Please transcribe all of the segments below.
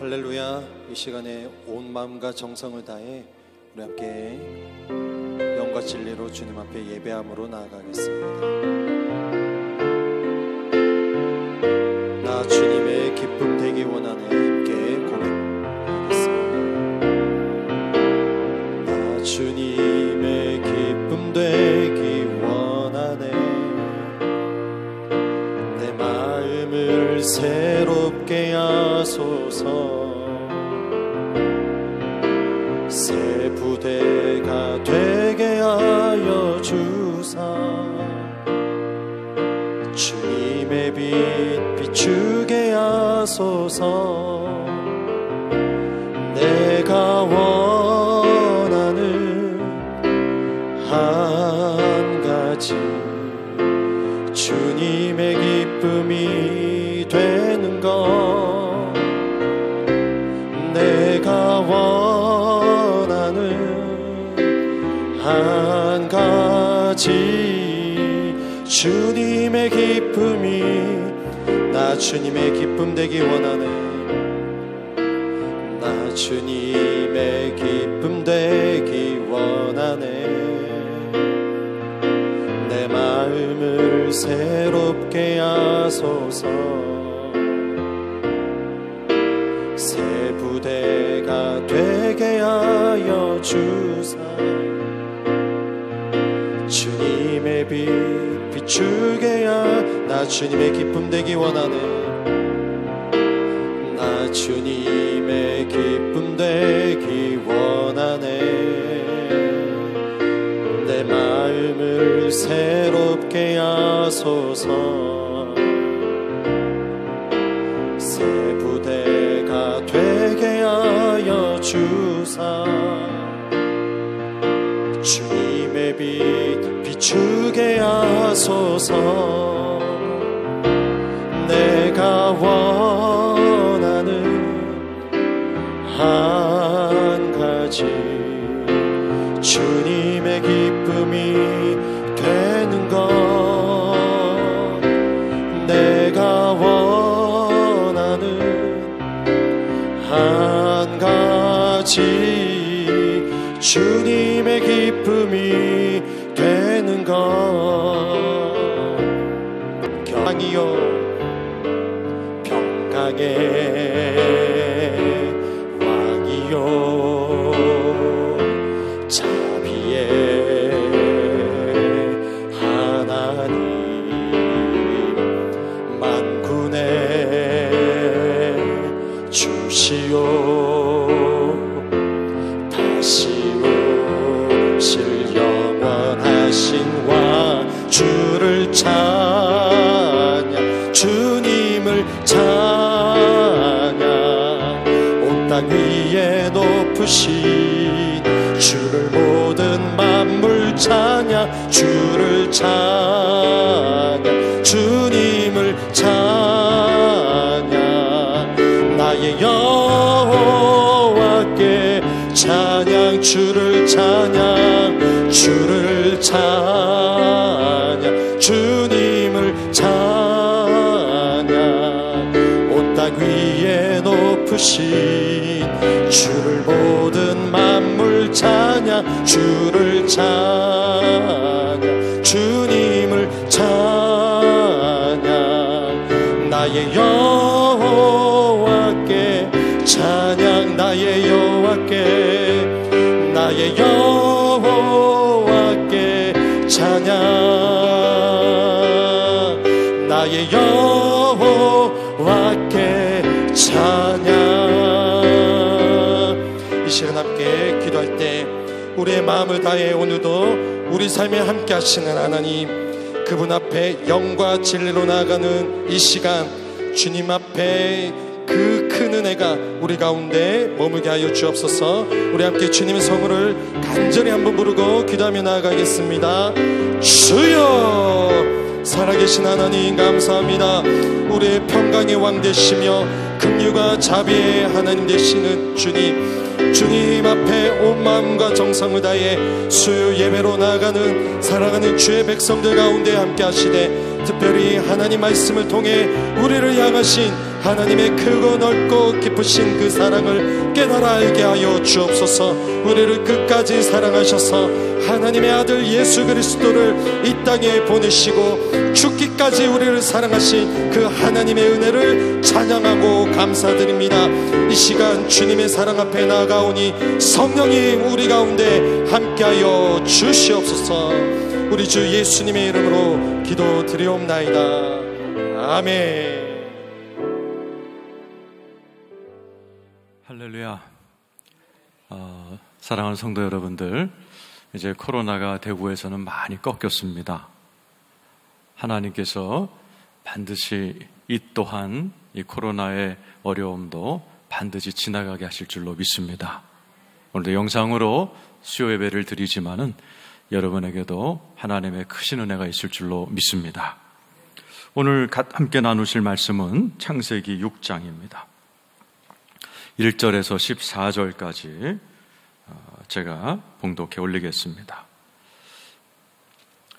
할렐루야. 이 시간에 온 마음과 정성을 다해 우리 함께 영과 진리로 주님 앞에 예배함으로 나아가겠습니다. 나 주님의 기쁨 되기 원하네. 함께 고백하겠습니다. 나 주님의 기쁨 되기 원하네. 내 마음을 새롭게 하소서. 새 부대가 되게 하여 주사. 주님의 빛 비추게 하소서. 내가 원하는 한 가지 주님의 기쁨이 되는 것. 내가 원하는 한 가지 주님의 기쁨이. 나 주님의 기쁨 되기 원하네. 나 주님의 기쁨 되기 원하네. 내 마음을 새롭게 하소서. 새 부대가 되게 하여 주사. 주님의 빛 비추게 하. 나 주님의 기쁨 되기 원하네. 나 주님의 기쁨 되기 원하네. 내 마음을 새롭게 하소서. 새 부대가 되게 하여 주사. 주님의 빛 비추게 하소서. 내가 원하는 한 가지 주님의 기쁨이 되는 것. 내가 원하는 한 가지 주님의 기쁨이 되는 것. 평강이요 평강의 왕이요 자비의 하나님 만군의 주시오 다시 오실 영원하신 왕 주를 찬양. 주님을 찬양. 온 땅 위에 높으신 주를 모든 만물 찬양. 주를 찬양. 주님을 찬양. 나의 여호와께 찬양. 주를 찬양. 주를 찬양. 주님을 찬양. 온 땅 위에 높으신 주를 모든 만물 찬양. 주를 찬양. 주님을 찬양. 나의 여호와께 찬양. 나의 여호와께 나의 여호와께 찬양. 나의 여호와께 찬양. 이 시간 함께 기도할 때 우리의 마음을 다해 오늘도 우리 삶에 함께 하시는 하나님, 그분 앞에 영과 진리로 나아가는 이 시간 주님 앞에 그 큰 은혜가 우리 가운데 머물게 하여 주옵소서. 우리 함께 주님의 성호를 간절히 한번 부르고 기도하며 나아가겠습니다. 주여 살아계신 하나님 감사합니다. 우리의 평강의 왕 되시며 긍휼과 자비의 하나님 되시는 주님, 주님 앞에 온 마음과 정성을 다해 수요 예배로 나아가는 사랑하는 주의 백성들 가운데 함께 하시되, 특별히 하나님 말씀을 통해 우리를 향하신 하나님의 크고 넓고 깊으신 그 사랑을 깨달아 알게 하여 주옵소서. 우리를 끝까지 사랑하셔서 하나님의 아들 예수 그리스도를 이 땅에 보내시고 죽기까지 우리를 사랑하신 그 하나님의 은혜를 찬양하고 감사드립니다. 이 시간 주님의 사랑 앞에 나아가오니 성령님 우리 가운데 함께하여 주시옵소서. 우리 주 예수님의 이름으로 기도드리옵나이다. 아멘. 할렐루야. 사랑하는 성도 여러분들, 이제 코로나가 대구에서는 많이 꺾였습니다. 하나님께서 반드시 이 또한 이 코로나의 어려움도 반드시 지나가게 하실 줄로 믿습니다. 오늘도 영상으로 수요 예배를 드리지만은 여러분에게도 하나님의 크신 은혜가 있을 줄로 믿습니다. 오늘 함께 나누실 말씀은 창세기 6장입니다. 1절에서 14절까지 제가 봉독해 올리겠습니다.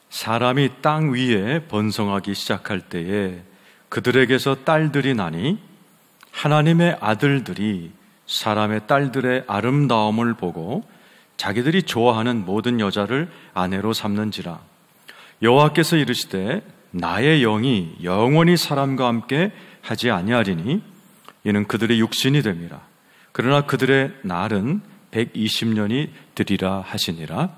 사람이 땅 위에 번성하기 시작할 때에 그들에게서 딸들이 나니 하나님의 아들들이 사람의 딸들의 아름다움을 보고 자기들이 좋아하는 모든 여자를 아내로 삼는지라. 여호와께서 이르시되 나의 영이 영원히 사람과 함께 하지 아니하리니 이는 그들의 육신이 됨이라. 그러나 그들의 날은 120년이 되리라 하시니라.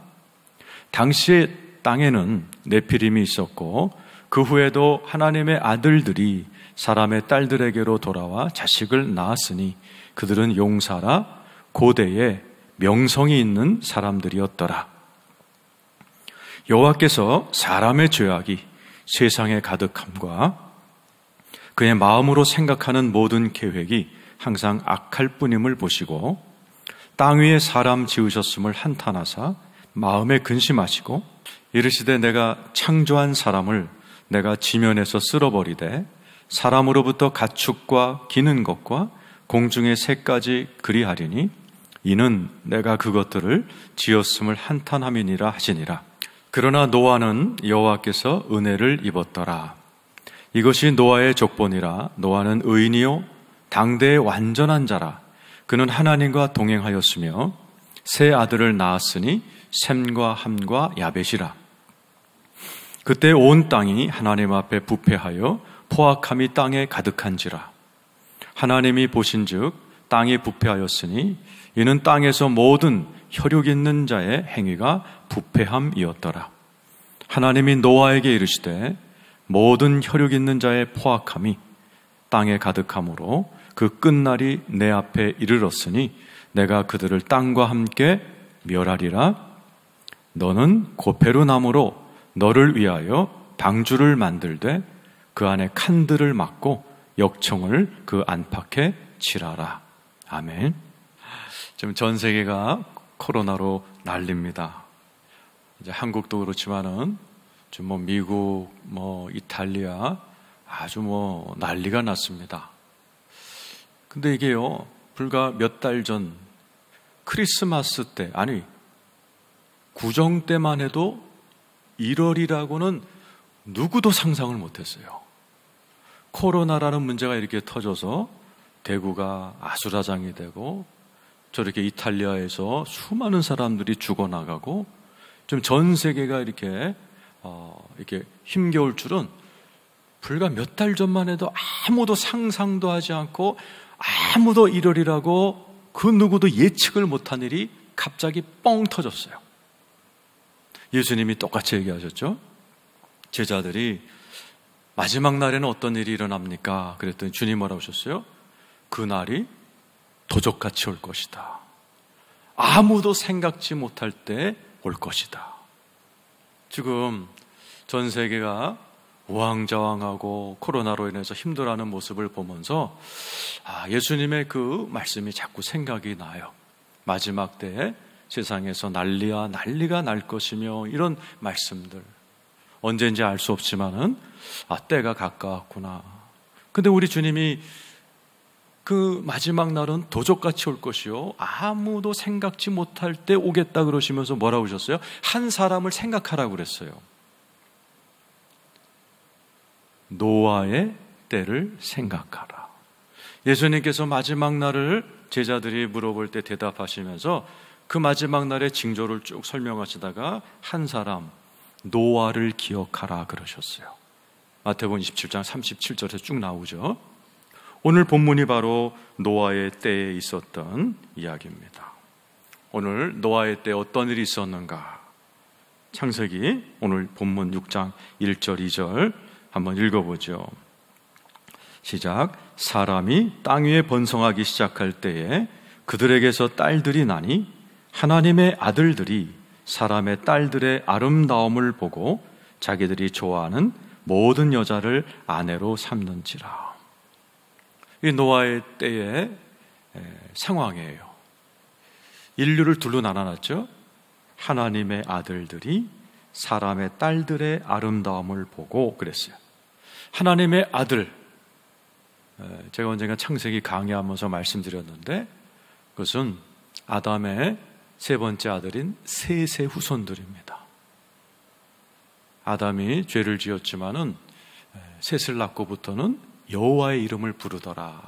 당시에 땅에는 네피림이 있었고 그 후에도 하나님의 아들들이 사람의 딸들에게로 돌아와 자식을 낳았으니 그들은 용사라 고대에 명성이 있는 사람들이었더라. 여호와께서 사람의 죄악이 세상에 가득함과 그의 마음으로 생각하는 모든 계획이 항상 악할 뿐임을 보시고 땅 위에 사람 지으셨음을 한탄하사 마음에 근심하시고 이르시되 내가 창조한 사람을 내가 지면에서 쓸어버리되 사람으로부터 가축과 기는 것과 공중의 새까지 그리하리니 이는 내가 그것들을 지었음을 한탄함이니라 하시니라. 그러나 노아는 여호와께서 은혜를 입었더라. 이것이 노아의 족본이라. 노아는 의인이요 당대의 완전한 자라. 그는 하나님과 동행하였으며 세 아들을 낳았으니 셈과 함과 야벳이라. 그때 온 땅이 하나님 앞에 부패하여 포악함이 땅에 가득한지라. 하나님이 보신즉 땅이 부패하였으니 이는 땅에서 모든 혈육 있는 자의 행위가 부패함이었더라. 하나님이 노아에게 이르시되 모든 혈육 있는 자의 포악함이 땅에 가득함으로 그 끝날이 내 앞에 이르렀으니 내가 그들을 땅과 함께 멸하리라. 너는 고페루 나무로 너를 위하여 방주를 만들되 그 안에 칸들을 막고 역청을 그 안팎에 칠하라. 아멘. 지금 전 세계가 코로나로 난립니다. 이제 한국도 그렇지만은 좀 미국, 이탈리아 아주 난리가 났습니다. 근데 이게요, 불과 몇 달 전 크리스마스 때, 아니 구정 때만 해도 1월이라고는 누구도 상상을 못했어요. 코로나라는 문제가 이렇게 터져서 대구가 아수라장이 되고 저렇게 이탈리아에서 수많은 사람들이 죽어나가고 좀 전 세계가 이렇게 힘겨울 줄은 불과 몇 달 전만 해도 아무도 상상도 하지 않고 아무도 1월이라고 그 누구도 예측을 못한 일이 갑자기 뻥 터졌어요. 예수님이 똑같이 얘기하셨죠. 제자들이 마지막 날에는 어떤 일이 일어납니까? 그랬더니 주님 뭐라고 하셨어요? 그 날이 도적같이 올 것이다. 아무도 생각지 못할 때 올 것이다. 지금 전 세계가 우왕좌왕하고 코로나로 인해서 힘들어하는 모습을 보면서 예수님의 그 말씀이 자꾸 생각이 나요. 마지막 때에 세상에서 난리가 날 것이며 이런 말씀들 언제인지 알 수 없지만은 때가 가까웠구나. 근데 우리 주님이 그 마지막 날은 도적같이 올 것이요 아무도 생각지 못할 때 오겠다 그러시면서 뭐라고 하셨어요? 한 사람을 생각하라고 그랬어요. 노아의 때를 생각하라. 예수님께서 마지막 날을 제자들이 물어볼 때 대답하시면서 그 마지막 날의 징조를 쭉 설명하시다가 한 사람, 노아를 기억하라 그러셨어요. 마태복음 27장 37절에서 쭉 나오죠. 오늘 본문이 바로 노아의 때에 있었던 이야기입니다. 오늘 노아의 때 어떤 일이 있었는가? 창세기 오늘 본문 6장 1절 2절 한번 읽어보죠. 시작. 사람이 땅 위에 번성하기 시작할 때에 그들에게서 딸들이 나니 하나님의 아들들이 사람의 딸들의 아름다움을 보고 자기들이 좋아하는 모든 여자를 아내로 삼는지라. 이 노아의 때의 상황이에요. 인류를 둘로 나눠놨죠. 하나님의 아들들이 사람의 딸들의 아름다움을 보고 그랬어요. 하나님의 아들, 제가 언젠가 창세기 강의하면서 말씀드렸는데 그것은 아담의 세 번째 아들인 셋의 후손들입니다. 아담이 죄를 지었지만은 셋을 낳고부터는 여호와의 이름을 부르더라.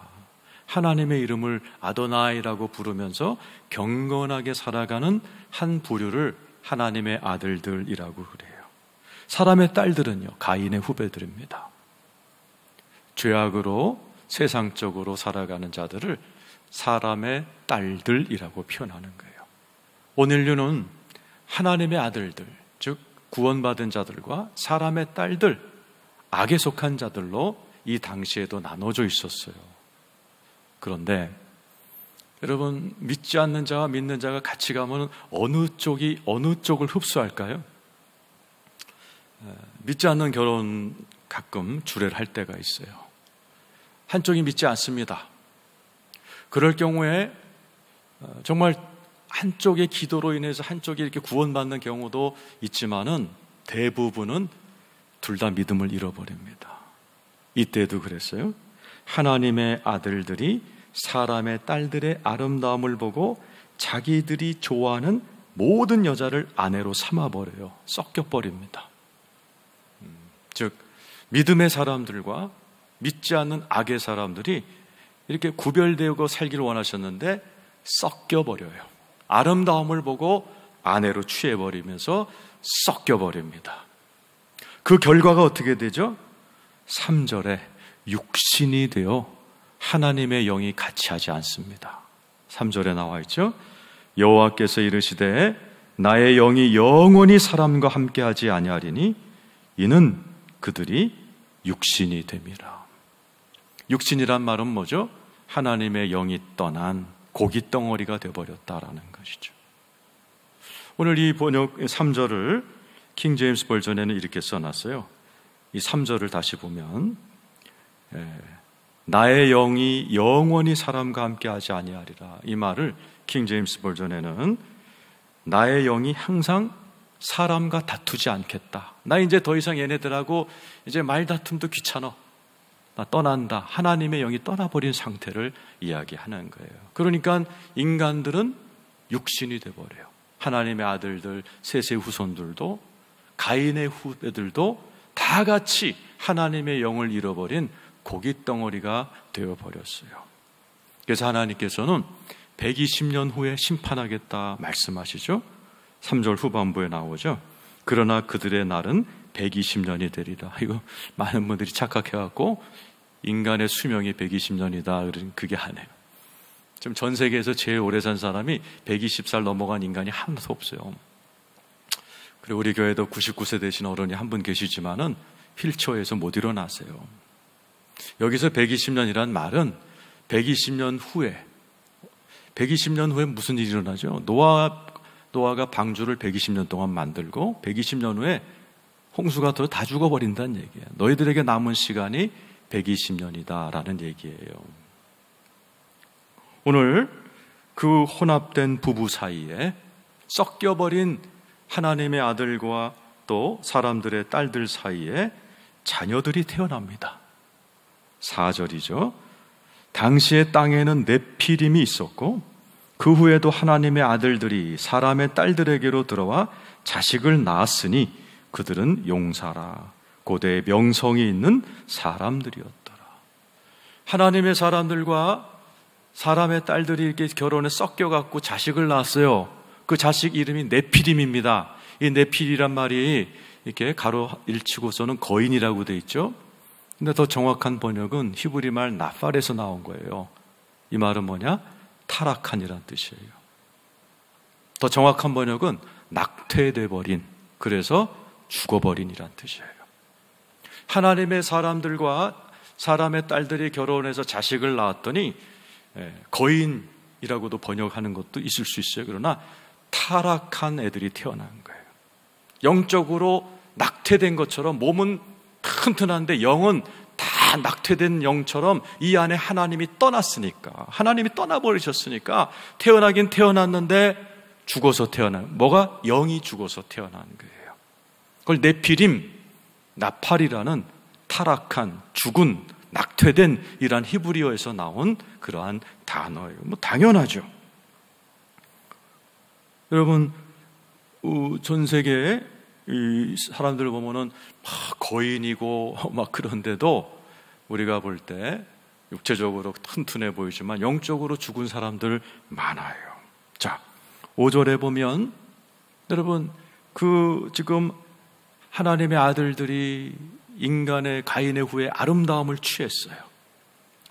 하나님의 이름을 아도나이라고 부르면서 경건하게 살아가는 한 부류를 하나님의 아들들이라고 그래요. 사람의 딸들은요, 가인의 후배들입니다. 죄악으로 세상적으로 살아가는 자들을 사람의 딸들이라고 표현하는 거예요. 오늘 인류는 하나님의 아들들, 즉 구원받은 자들과 사람의 딸들, 악에 속한 자들로 이 당시에도 나눠져 있었어요. 그런데 여러분, 믿지 않는 자와 믿는 자가 같이 가면 어느 쪽이 어느 쪽을 흡수할까요? 믿지 않는 결혼 가끔 주례를 할 때가 있어요. 한쪽이 믿지 않습니다. 그럴 경우에 정말 한쪽의 기도로 인해서 한쪽이 이렇게 구원받는 경우도 있지만은 대부분은 둘 다 믿음을 잃어버립니다. 이때도 그랬어요. 하나님의 아들들이 사람의 딸들의 아름다움을 보고 자기들이 좋아하는 모든 여자를 아내로 삼아버려요. 섞여버립니다. 즉 믿음의 사람들과 믿지 않는 악의 사람들이 이렇게 구별되고 살기를 원하셨는데 섞여버려요. 아름다움을 보고 아내로 취해버리면서 섞여버립니다. 그 결과가 어떻게 되죠? 3절에 육신이 되어 하나님의 영이 같이 하지 않습니다. 3절에 나와 있죠. 여호와께서 이르시되 나의 영이 영원히 사람과 함께하지 아니하리니 이는 그들이 육신이 됨이라. 육신이란 말은 뭐죠? 하나님의 영이 떠난 고깃덩어리가 되어버렸다라는 것이죠. 오늘 이 번역 3절을 킹 제임스 버전에는 이렇게 써놨어요. 이 3절을 다시 보면 나의 영이 영원히 사람과 함께 하지 아니하리라. 이 말을 킹 제임스 버전에는 나의 영이 항상 사람과 다투지 않겠다. 나 이제 더 이상 얘네들하고 이제 말다툼도 귀찮아. 나 떠난다. 하나님의 영이 떠나버린 상태를 이야기하는 거예요. 그러니까 인간들은 육신이 돼버려요. 하나님의 아들들, 셋의 후손들도 가인의 후배들도 다 같이 하나님의 영을 잃어버린 고깃덩어리가 되어버렸어요. 그래서 하나님께서는 120년 후에 심판하겠다 말씀하시죠. 3절 후반부에 나오죠. 그러나 그들의 날은 120년이 되리라. 이거 많은 분들이 착각해갖고 인간의 수명이 120년이다. 그게 아니에요. 지금 전 세계에서 제일 오래 산 사람이 120살 넘어간 인간이 하나도 없어요. 그리고 우리 교회도 99세 되신 어른이 한 분 계시지만은 휠체어에서 못 일어나세요. 여기서 120년이란 말은 120년 후에 무슨 일이 일어나죠? 노아가 방주를 120년 동안 만들고 120년 후에 홍수가 다 죽어버린다는 얘기예요. 너희들에게 남은 시간이 120년이다라는 얘기예요. 오늘 그 혼합된 부부 사이에 섞여버린 하나님의 아들과 또 사람들의 딸들 사이에 자녀들이 태어납니다. 4절이죠. 당시의 땅에는 네피림이 있었고 그 후에도 하나님의 아들들이 사람의 딸들에게로 들어와 자식을 낳았으니 그들은 용사라. 고대의 명성이 있는 사람들이었더라. 하나님의 사람들과 사람의 딸들이 이렇게 결혼에 섞여갖고 자식을 낳았어요. 그 자식 이름이 네피림입니다. 이 네필이란 말이 이렇게 가로 일치고서는 거인이라고 돼 있죠. 근데 더 정확한 번역은 히브리 말 나팔에서 나온 거예요. 이 말은 뭐냐? 타락한이란 뜻이에요. 더 정확한 번역은 낙퇴돼 버린, 그래서 죽어버린이란 뜻이에요. 하나님의 사람들과 사람의 딸들이 결혼해서 자식을 낳았더니 거인이라고도 번역하는 것도 있을 수 있어요. 그러나 타락한 애들이 태어난 거예요. 영적으로 낙퇴된 것처럼 몸은 튼튼한데 영은 다 낙퇴된 영처럼 이 안에 하나님이 떠났으니까, 하나님이 떠나버리셨으니까 태어나긴 태어났는데 죽어서 태어난, 뭐가? 영이 죽어서 태어난 거예요. 그걸 네피림, 나팔이라는 타락한, 죽은, 낙퇴된 이란 히브리어에서 나온 그러한 단어예요. 뭐 당연하죠. 여러분, 전 세계에 이 사람들 보면은 막 거인이고 막 그런데도 우리가 볼 때 육체적으로 튼튼해 보이지만 영적으로 죽은 사람들 많아요. 자, 5절에 보면 여러분, 지금 하나님의 아들들이 인간의 가인의 후에 아름다움을 취했어요.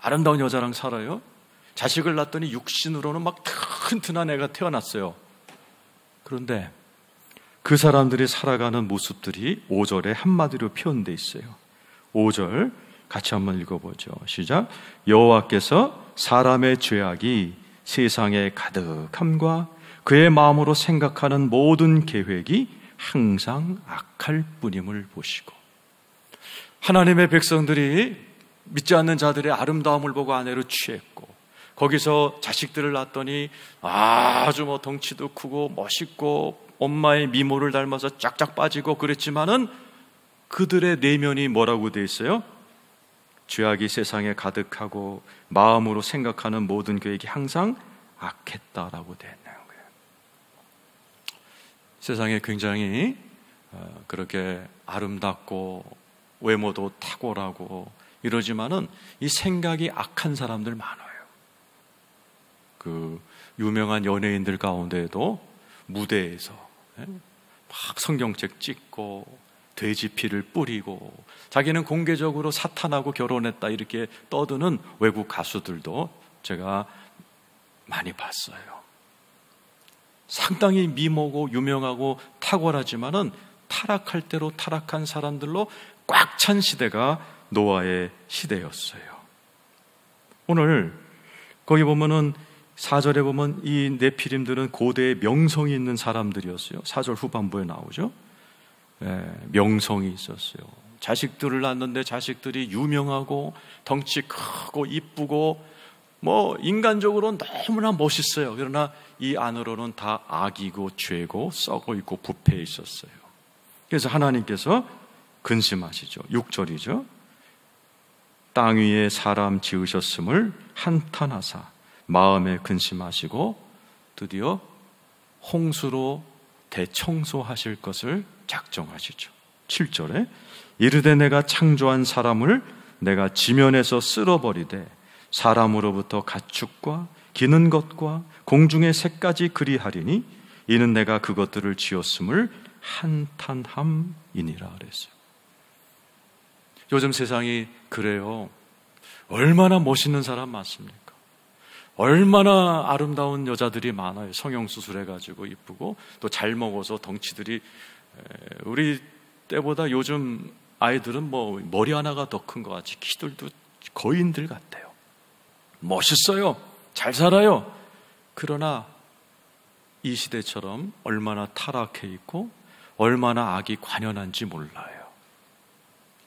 아름다운 여자랑 살아요. 자식을 낳았더니 육신으로는 막 튼튼한 애가 태어났어요. 그런데 그 사람들이 살아가는 모습들이 5절에 한마디로 표현되어 있어요. 5절 같이 한번 읽어보죠. 시작. 여호와께서 사람의 죄악이 세상에 가득함과 그의 마음으로 생각하는 모든 계획이 항상 악할 뿐임을 보시고, 하나님의 백성들이 믿지 않는 자들의 아름다움을 보고 아내로 취했고, 거기서 자식들을 낳았더니 아주 뭐 덩치도 크고 멋있고 엄마의 미모를 닮아서 쫙쫙 빠지고 그랬지만은 그들의 내면이 뭐라고 돼 있어요? 죄악이 세상에 가득하고 마음으로 생각하는 모든 계획이 항상 악했다라고 돼 있는 거예요. 세상에 굉장히 그렇게 아름답고 외모도 탁월하고 이러지만은 이 생각이 악한 사람들 많아요. 그 유명한 연예인들 가운데에도 무대에서 막 성경책 찍고 돼지 피를 뿌리고 자기는 공개적으로 사탄하고 결혼했다 이렇게 떠드는 외국 가수들도 제가 많이 봤어요. 상당히 미모고 유명하고 탁월하지만은 타락할 대로 타락한 사람들로 꽉 찬 시대가 노아의 시대였어요. 오늘 거기 보면은 4절에 보면 이 네피림들은 고대의 명성이 있는 사람들이었어요. 4절 후반부에 나오죠. 명성이 있었어요. 자식들을 낳았는데 자식들이 유명하고 덩치 크고 이쁘고 뭐 인간적으로는 너무나 멋있어요. 그러나 이 안으로는 다 악이고 죄고 썩어 있고 부패해 있었어요. 그래서 하나님께서 근심하시죠. 6절이죠. 땅 위에 사람 지으셨음을 한탄하사 마음에 근심하시고 드디어 홍수로 대청소하실 것을 작정하시죠. 7절에 이르되 내가 창조한 사람을 내가 지면에서 쓸어버리되 사람으로부터 가축과 기는 것과 공중의 새까지 그리하리니 이는 내가 그것들을 지었음을 한탄함이니라 그랬어요. 요즘 세상이 그래요. 얼마나 멋있는 사람 많습니까? 얼마나 아름다운 여자들이 많아요. 성형수술해가지고 이쁘고 또 잘 먹어서 덩치들이, 우리 때보다 요즘 아이들은 뭐 머리 하나가 더 큰 것 같이 키들도 거인들 같아요. 멋있어요. 잘 살아요. 그러나 이 시대처럼 얼마나 타락해 있고 얼마나 악이 관연한지 몰라요.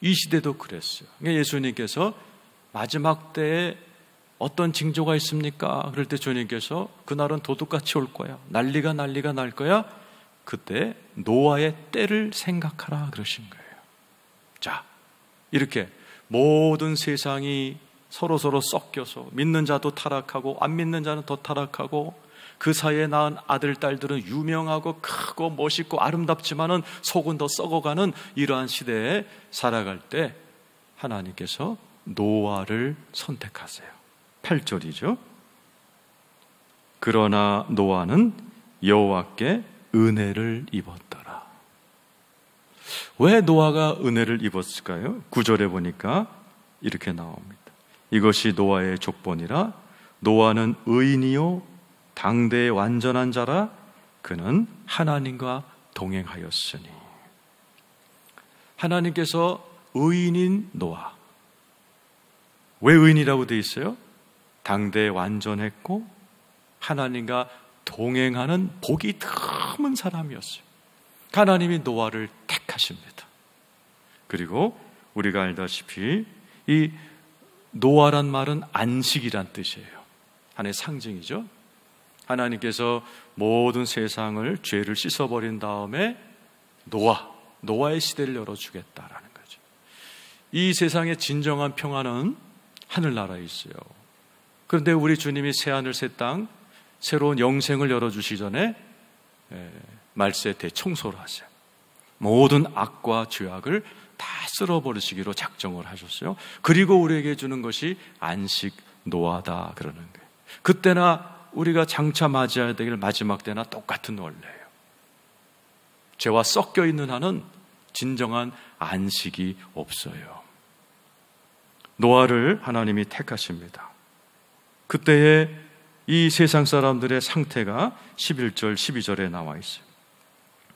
이 시대도 그랬어요. 그러니까 예수님께서 마지막 때에 어떤 징조가 있습니까? 그럴 때 주님께서 그날은 도둑같이 올 거야. 난리가 날 거야. 그때 노아의 때를 생각하라 그러신 거예요. 자, 이렇게 모든 세상이 서로 섞여서 믿는 자도 타락하고 안 믿는 자는 더 타락하고 그 사이에 낳은 아들, 딸들은 유명하고 크고 멋있고 아름답지만은 속은 더 썩어가는 이러한 시대에 살아갈 때 하나님께서 노아를 선택하세요. 8절이죠. 그러나 노아는 여호와께 은혜를 입었더라. 왜 노아가 은혜를 입었을까요? 9절에 보니까 이렇게 나옵니다. 이것이 노아의 족본이라. 노아는 의인이요 당대의 완전한 자라. 그는 하나님과 동행하였으니. 하나님께서 의인인 노아. 왜 의인이라고 되어 있어요? 당대에 완전했고 하나님과 동행하는 복이 드문 사람이었어요. 하나님이 노아를 택하십니다. 그리고 우리가 알다시피 이 노아란 말은 안식이란 뜻이에요. 하나의 상징이죠. 하나님께서 모든 세상을 죄를 씻어버린 다음에 노아의 시대를 열어주겠다라는 거죠. 이 세상의 진정한 평화는 하늘나라에 있어요. 그런데 우리 주님이 새하늘 새 땅 새로운 영생을 열어주시기 전에 말세 대청소를 하세요. 모든 악과 죄악을 다 쓸어버리시기로 작정을 하셨어요. 그리고 우리에게 주는 것이 안식 노아다 그러는 거예요. 그때나 우리가 장차 맞이해야 될 마지막 때나 똑같은 원리예요. 죄와 섞여 있는 한은 진정한 안식이 없어요. 노아를 하나님이 택하십니다. 그때에 이 세상 사람들의 상태가 11절, 12절에 나와 있어요.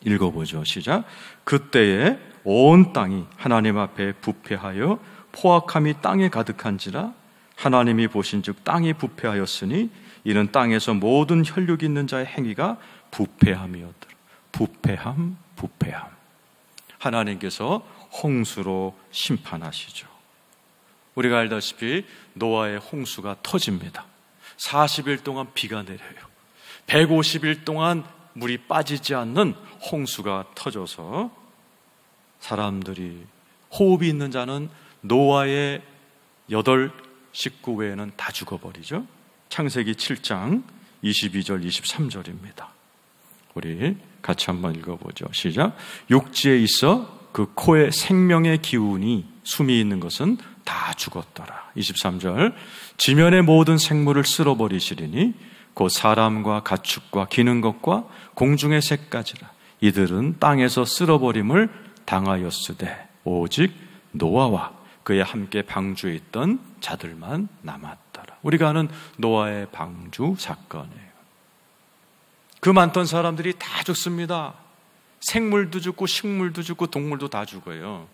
읽어보죠. 시작. 그때에 온 땅이 하나님 앞에 부패하여 포악함이 땅에 가득한지라. 하나님이 보신즉 땅이 부패하였으니 이는 땅에서 모든 혈육 있는 자의 행위가 부패함이었더라. 부패함. 하나님께서 홍수로 심판하시죠. 우리가 알다시피 노아의 홍수가 터집니다. 40일 동안 비가 내려요. 150일 동안 물이 빠지지 않는 홍수가 터져서 사람들이 호흡이 있는 자는 노아의 8 식구 외에는 다 죽어버리죠. 창세기 7장 22절 23절입니다. 우리 같이 한번 읽어보죠. 시작. 육지에 있어 그 코에 생명의 기운이 숨이 있는 것은 다 죽었더라. 23절. 지면의 모든 생물을 쓸어버리시리니 곧 사람과 가축과 기는 것과 공중의 새까지라. 이들은 땅에서 쓸어버림을 당하였으되 오직 노아와 그에 함께 방주에 있던 자들만 남았더라. 우리가 아는 노아의 방주 사건이에요. 그 많던 사람들이 다 죽습니다. 생물도 죽고 식물도 죽고 동물도 다 죽어요.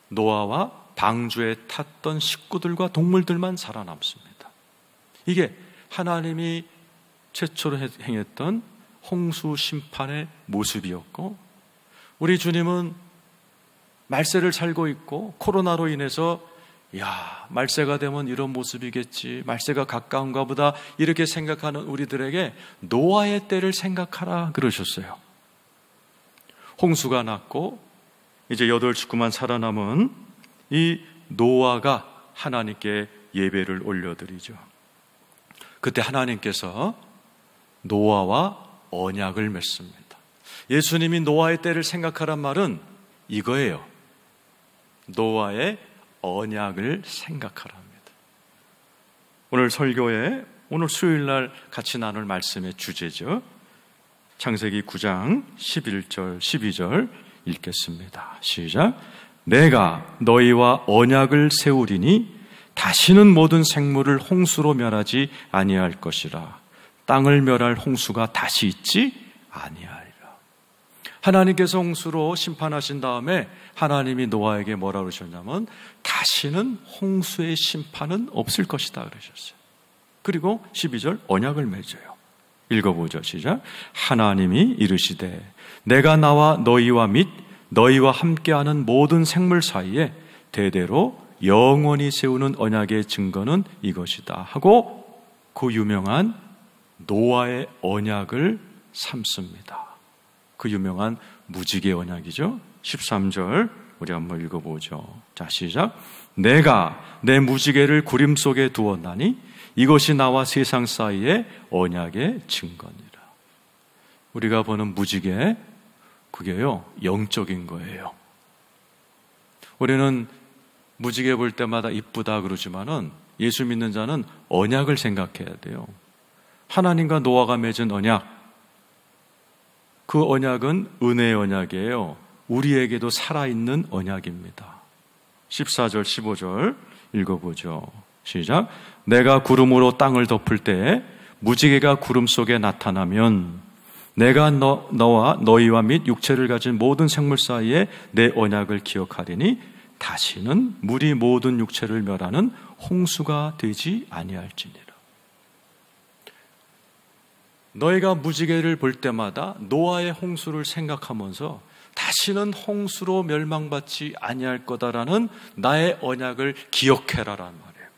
노아와 방주에 탔던 식구들과 동물들만 살아남습니다. 이게 하나님이 최초로 행했던 홍수 심판의 모습이었고, 우리 주님은 말세를 살고 있고 코로나로 인해서 말세가 되면 이런 모습이겠지, 말세가 가까운가 보다 이렇게 생각하는 우리들에게 노아의 때를 생각하라 그러셨어요. 홍수가 났고 이제 8 식구만 살아남은 이 노아가 하나님께 예배를 올려드리죠. 그때 하나님께서 노아와 언약을 맺습니다. 예수님이 노아의 때를 생각하란 말은 이거예요. 노아의 언약을 생각하랍니다. 오늘 설교에 오늘 수요일날 같이 나눌 말씀의 주제죠. 창세기 9장 11절 12절 읽겠습니다. 시작. 내가 너희와 언약을 세우리니 다시는 모든 생물을 홍수로 멸하지 아니할 것이라. 땅을 멸할 홍수가 다시 있지 아니하리라. 하나님께서 홍수로 심판하신 다음에 하나님이 노아에게 뭐라 그러셨냐면 다시는 홍수의 심판은 없을 것이다 그러셨어요. 그리고 12절 언약을 맺어요. 읽어보죠. 시작. 하나님이 이르시되 내가 나와 너희와 및 너희와 함께하는 모든 생물 사이에 대대로 영원히 세우는 언약의 증거는 이것이다 하고 그 유명한 노아의 언약을 삼습니다. 그 유명한 무지개 언약이죠. 13절 우리 한번 읽어보죠. 자, 시작. 내가 내 무지개를 구림 속에 두었나니 이것이 나와 세상 사이의 언약의 증거니라. 우리가 보는 무지개, 그게요, 영적인 거예요. 우리는 무지개 볼 때마다 이쁘다 그러지만은 예수 믿는 자는 언약을 생각해야 돼요. 하나님과 노아가 맺은 언약, 그 언약은 은혜의 언약이에요. 우리에게도 살아있는 언약입니다. 14절 15절 읽어보죠. 시작. 내가 구름으로 땅을 덮을 때에 무지개가 구름 속에 나타나면 내가 너와 너희와 및 육체를 가진 모든 생물 사이에 내 언약을 기억하리니 다시는 물이 모든 육체를 멸하는 홍수가 되지 아니할지니라. 너희가 무지개를 볼 때마다 노아의 홍수를 생각하면서 다시는 홍수로 멸망받지 아니할 거다라는 나의 언약을 기억해라라는 말이에요.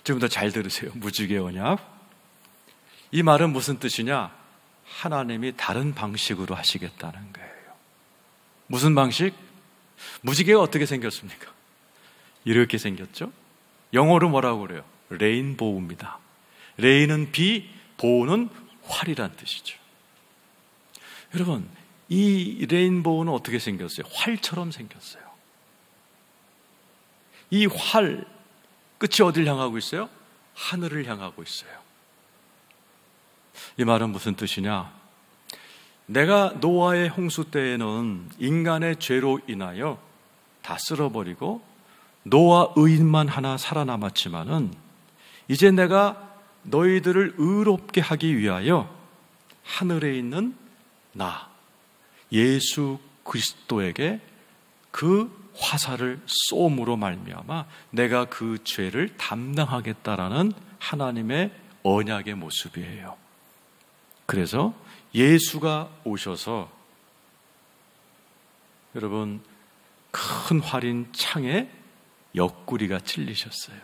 지금부터 잘 들으세요. 무지개 언약. 이 말은 무슨 뜻이냐? 하나님이 다른 방식으로 하시겠다는 거예요. 무슨 방식? 무지개가 어떻게 생겼습니까? 이렇게 생겼죠? 영어로 뭐라고 그래요? 레인보우입니다. 레인은 비, 보우는 활이란 뜻이죠. 여러분, 이 레인보우는 어떻게 생겼어요? 활처럼 생겼어요. 이 활, 끝이 어딜 향하고 있어요? 하늘을 향하고 있어요. 이 말은 무슨 뜻이냐? 내가 노아의 홍수 때에는 인간의 죄로 인하여 다 쓸어버리고 노아 의인만 하나 살아남았지만은 이제 내가 너희들을 의롭게 하기 위하여 하늘에 있는 나 예수 그리스도에게 그 화살을 쏘므로 말미암아 내가 그 죄를 담당하겠다라는 하나님의 언약의 모습이에요. 그래서 예수가 오셔서 여러분 큰 활인 창에 옆구리가 찔리셨어요.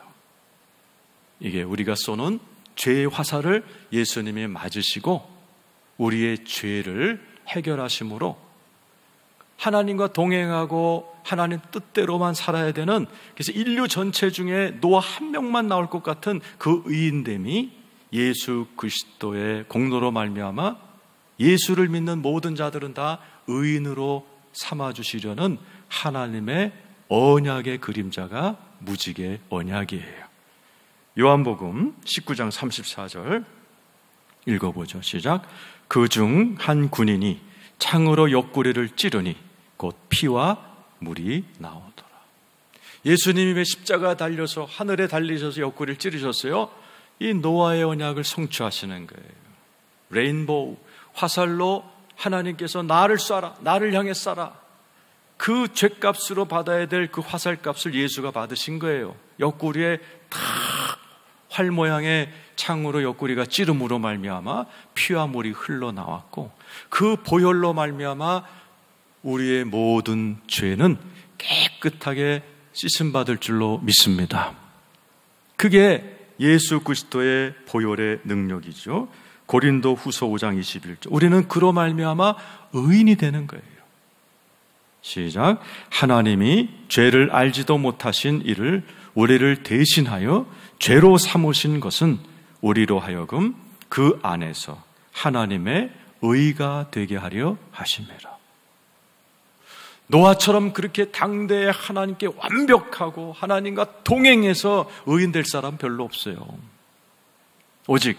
이게 우리가 쏘는 죄의 화살을 예수님이 맞으시고 우리의 죄를 해결하심으로 하나님과 동행하고 하나님 뜻대로만 살아야 되는, 그래서 인류 전체 중에 노아 한 명만 나올 것 같은 그 의인됨이 예수 그리스도의 공로로 말미암아 예수를 믿는 모든 자들은 다 의인으로 삼아주시려는 하나님의 언약의 그림자가 무지개 언약이에요. 요한복음 19장 34절 읽어보죠. 시작. 그중 한 군인이 창으로 옆구리를 찌르니 곧 피와 물이 나오더라. 예수님이 십자가 달려서 하늘에 달리셔서 옆구리를 찌르셨어요. 이 노아의 언약을 성취하시는 거예요. 레인보우, 화살로 하나님께서 나를 쏴라, 나를 향해 쏴라. 그 죄값으로 받아야 될 그 화살값을 예수가 받으신 거예요. 옆구리에 탁 활 모양의 창으로 옆구리가 찌름으로 말미암아 피와 물이 흘러나왔고 그 보혈로 말미암아 우리의 모든 죄는 깨끗하게 씻음받을 줄로 믿습니다. 그게 예수 그리스도의 보혈의 능력이죠. 고린도 후서 5장 21절. 우리는 그로 말미암아 의인이 되는 거예요. 시작. 하나님이 죄를 알지도 못하신 이를 우리를 대신하여 죄로 삼으신 것은 우리로 하여금 그 안에서 하나님의 의가 되게 하려 하심이라. 노아처럼 그렇게 당대에 하나님께 완벽하고 하나님과 동행해서 의인 될 사람 별로 없어요. 오직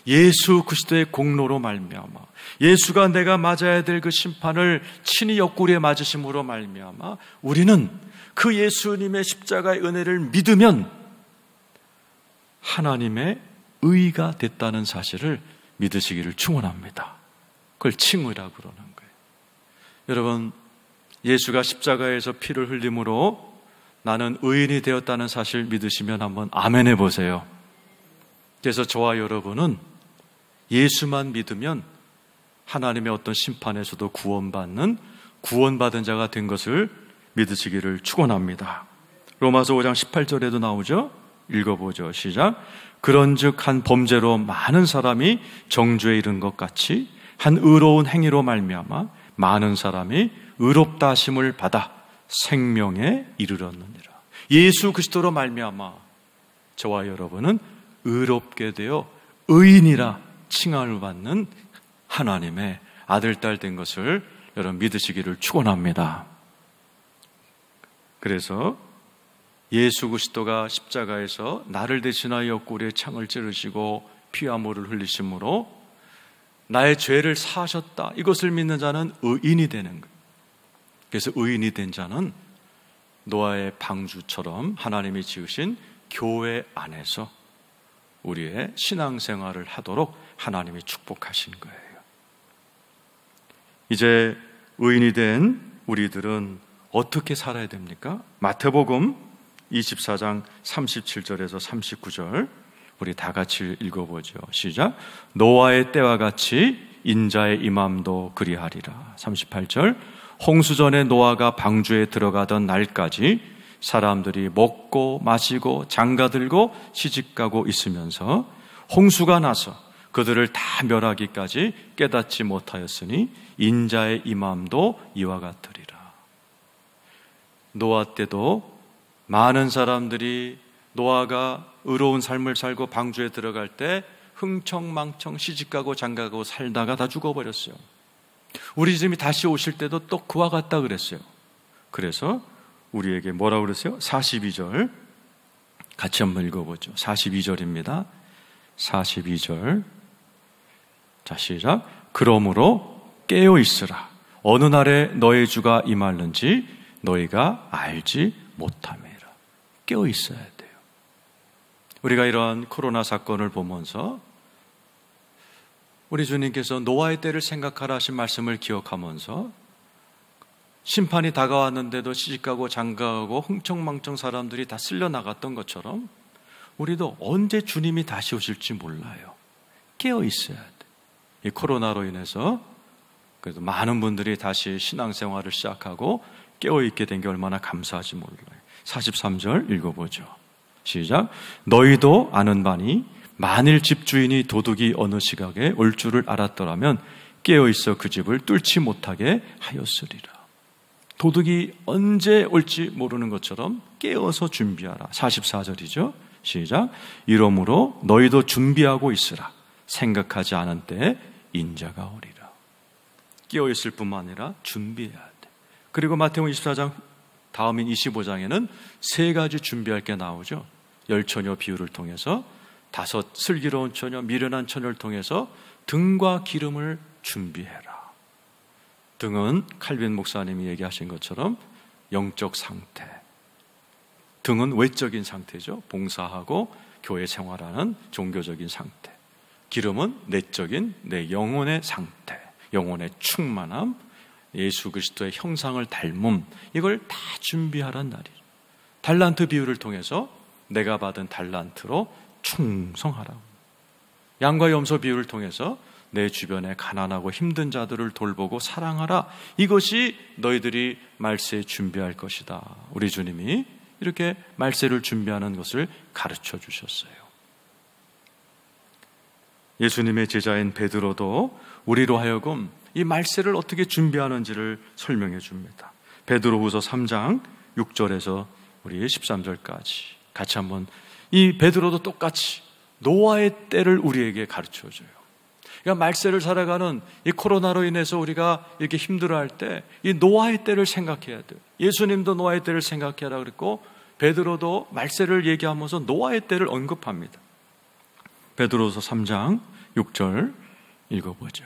예수 그리스도의 공로로 말미암아 예수가 내가 맞아야 될 그 심판을 친히 옆구리에 맞으심으로 말미암아 우리는 그 예수님의 십자가의 은혜를 믿으면 하나님의 의가 됐다는 사실을 믿으시기를 축원합니다. 그걸 칭의라고 그러는 거예요. 여러분, 예수가 십자가에서 피를 흘림으로 나는 의인이 되었다는 사실 믿으시면 한번 아멘 해보세요. 그래서 저와 여러분은 예수만 믿으면 하나님의 어떤 심판에서도 구원받은 자가 된 것을 믿으시기를 축원합니다. 로마서 5장 18절에도 나오죠. 읽어보죠. 시작. 그런즉 한 범죄로 많은 사람이 정죄에 이른 것 같이 한 의로운 행위로 말미암아 많은 사람이 의롭다 하심을 받아 생명에 이르렀느니라. 예수 그리스도로 말미암아 저와 여러분은 의롭게 되어 의인이라 칭함을 받는 하나님의 아들, 딸 된 것을 여러분 믿으시기를 축원합니다. 그래서 예수 그리스도가 십자가에서 나를 대신하여 꼬리에 창을 찌르시고 피와 물을 흘리심으로 나의 죄를 사하셨다, 이것을 믿는 자는 의인이 되는 거예요. 그래서 의인이 된 자는 노아의 방주처럼 하나님이 지으신 교회 안에서 우리의 신앙생활을 하도록 하나님이 축복하신 거예요. 이제 의인이 된 우리들은 어떻게 살아야 됩니까? 마태복음 24장 37절에서 39절 우리 다 같이 읽어보죠. 시작. 노아의 때와 같이 인자의 임함도 그리하리라. 38절. 홍수전에 노아가 방주에 들어가던 날까지 사람들이 먹고 마시고 장가들고 시집가고 있으면서 홍수가 나서 그들을 다 멸하기까지 깨닫지 못하였으니 인자의 임함도 이와 같으리라. 노아 때도 많은 사람들이 노아가 의로운 삶을 살고 방주에 들어갈 때 흥청망청 시집가고 장가가고 살다가 다 죽어버렸어요. 우리 주님이 다시 오실 때도 또 그와 같다 그랬어요. 그래서 우리에게 뭐라고 그랬어요? 42절 같이 한번 읽어보죠. 42절입니다. 42절. 자, 시작. 그러므로 깨어 있으라. 어느 날에 너의 주가 임하는지 너희가 알지 못함이라. 깨어 있어야 돼요. 우리가 이러한 코로나 사건을 보면서 우리 주님께서 노아의 때를 생각하라 하신 말씀을 기억하면서 심판이 다가왔는데도 시집가고 장가가고 흥청망청 사람들이 다 쓸려나갔던 것처럼 우리도 언제 주님이 다시 오실지 몰라요. 깨어 있어야 돼. 이 코로나로 인해서 그래도 많은 분들이 다시 신앙생활을 시작하고 깨어있게 된 게 얼마나 감사하지 몰라요. 43절 읽어보죠. 시작. 너희도 아는 바니 만일 집주인이 도둑이 어느 시각에 올 줄을 알았더라면 깨어있어 그 집을 뚫지 못하게 하였으리라. 도둑이 언제 올지 모르는 것처럼 깨어서 준비하라. 44절이죠. 시작. 이러므로 너희도 준비하고 있으라. 생각하지 않은 때에 인자가 오리라. 깨어있을 뿐만 아니라 준비해야 돼. 그리고 마태복음 24장 다음인 25장에는 세 가지 준비할 게 나오죠. 열처녀 비유를 통해서 5 슬기로운 처녀, 미련한 처녀를 통해서 등과 기름을 준비해라. 등은 칼빈 목사님이 얘기하신 것처럼 영적 상태, 등은 외적인 상태죠. 봉사하고 교회 생활하는 종교적인 상태. 기름은 내적인 내 영혼의 상태, 영혼의 충만함, 예수 그리스도의 형상을 닮음, 이걸 다 준비하란 날이죠. 달란트 비유를 통해서 내가 받은 달란트로 충성하라. 양과 염소 비유를 통해서 내 주변에 가난하고 힘든 자들을 돌보고 사랑하라. 이것이 너희들이 말세에 준비할 것이다. 우리 주님이 이렇게 말세를 준비하는 것을 가르쳐 주셨어요. 예수님의 제자인 베드로도 우리로 하여금 이 말세를 어떻게 준비하는지를 설명해 줍니다. 베드로후서 3장 6절에서 우리 13절까지 같이 한번, 이 베드로도 똑같이 노아의 때를 우리에게 가르쳐 줘요. 그러니까 말세를 살아가는 이 코로나로 인해서 우리가 이렇게 힘들어할 때 이 노아의 때를 생각해야 돼요. 예수님도 노아의 때를 생각해라 그랬고 베드로도 말세를 얘기하면서 노아의 때를 언급합니다. 베드로서 3장 6절 읽어보죠.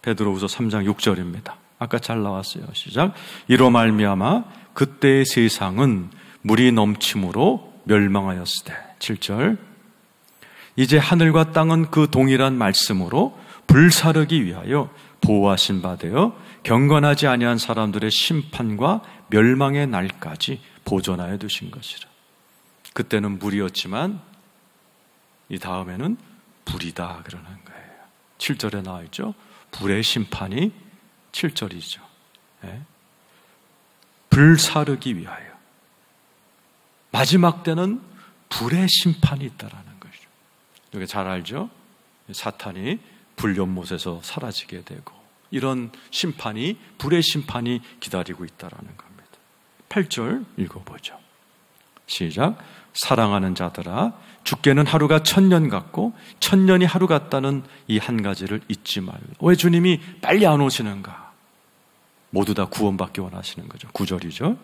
베드로후서 3장 6절입니다. 아까 잘 나왔어요. 시작. 이로 말미암아 그때의 세상은 물이 넘침으로 멸망하였으되. 7절. 이제 하늘과 땅은 그 동일한 말씀으로 불사르기 위하여 보호하신 바 되어 경건하지 아니한 사람들의 심판과 멸망의 날까지 보존하여 두신 것이라. 그때는 물이었지만 이 다음에는 불이다 그러는 거예요. 7절에 나와 있죠. 불의 심판이 7절이죠. 네. 불사르기 위하여. 마지막 때는 불의 심판이 있다라는 것이죠. 이게 잘 알죠? 사탄이 불 연못에서 사라지게 되고 이런 심판이, 불의 심판이 기다리고 있다라는 겁니다. 8절 읽어보죠. 시작. 사랑하는 자들아, 주께는 하루가 1000년 같고 1000년이 하루 같다는 이 한 가지를 잊지 말라. 왜 주님이 빨리 안 오시는가? 모두 다 구원받기 원하시는 거죠. 9절이죠.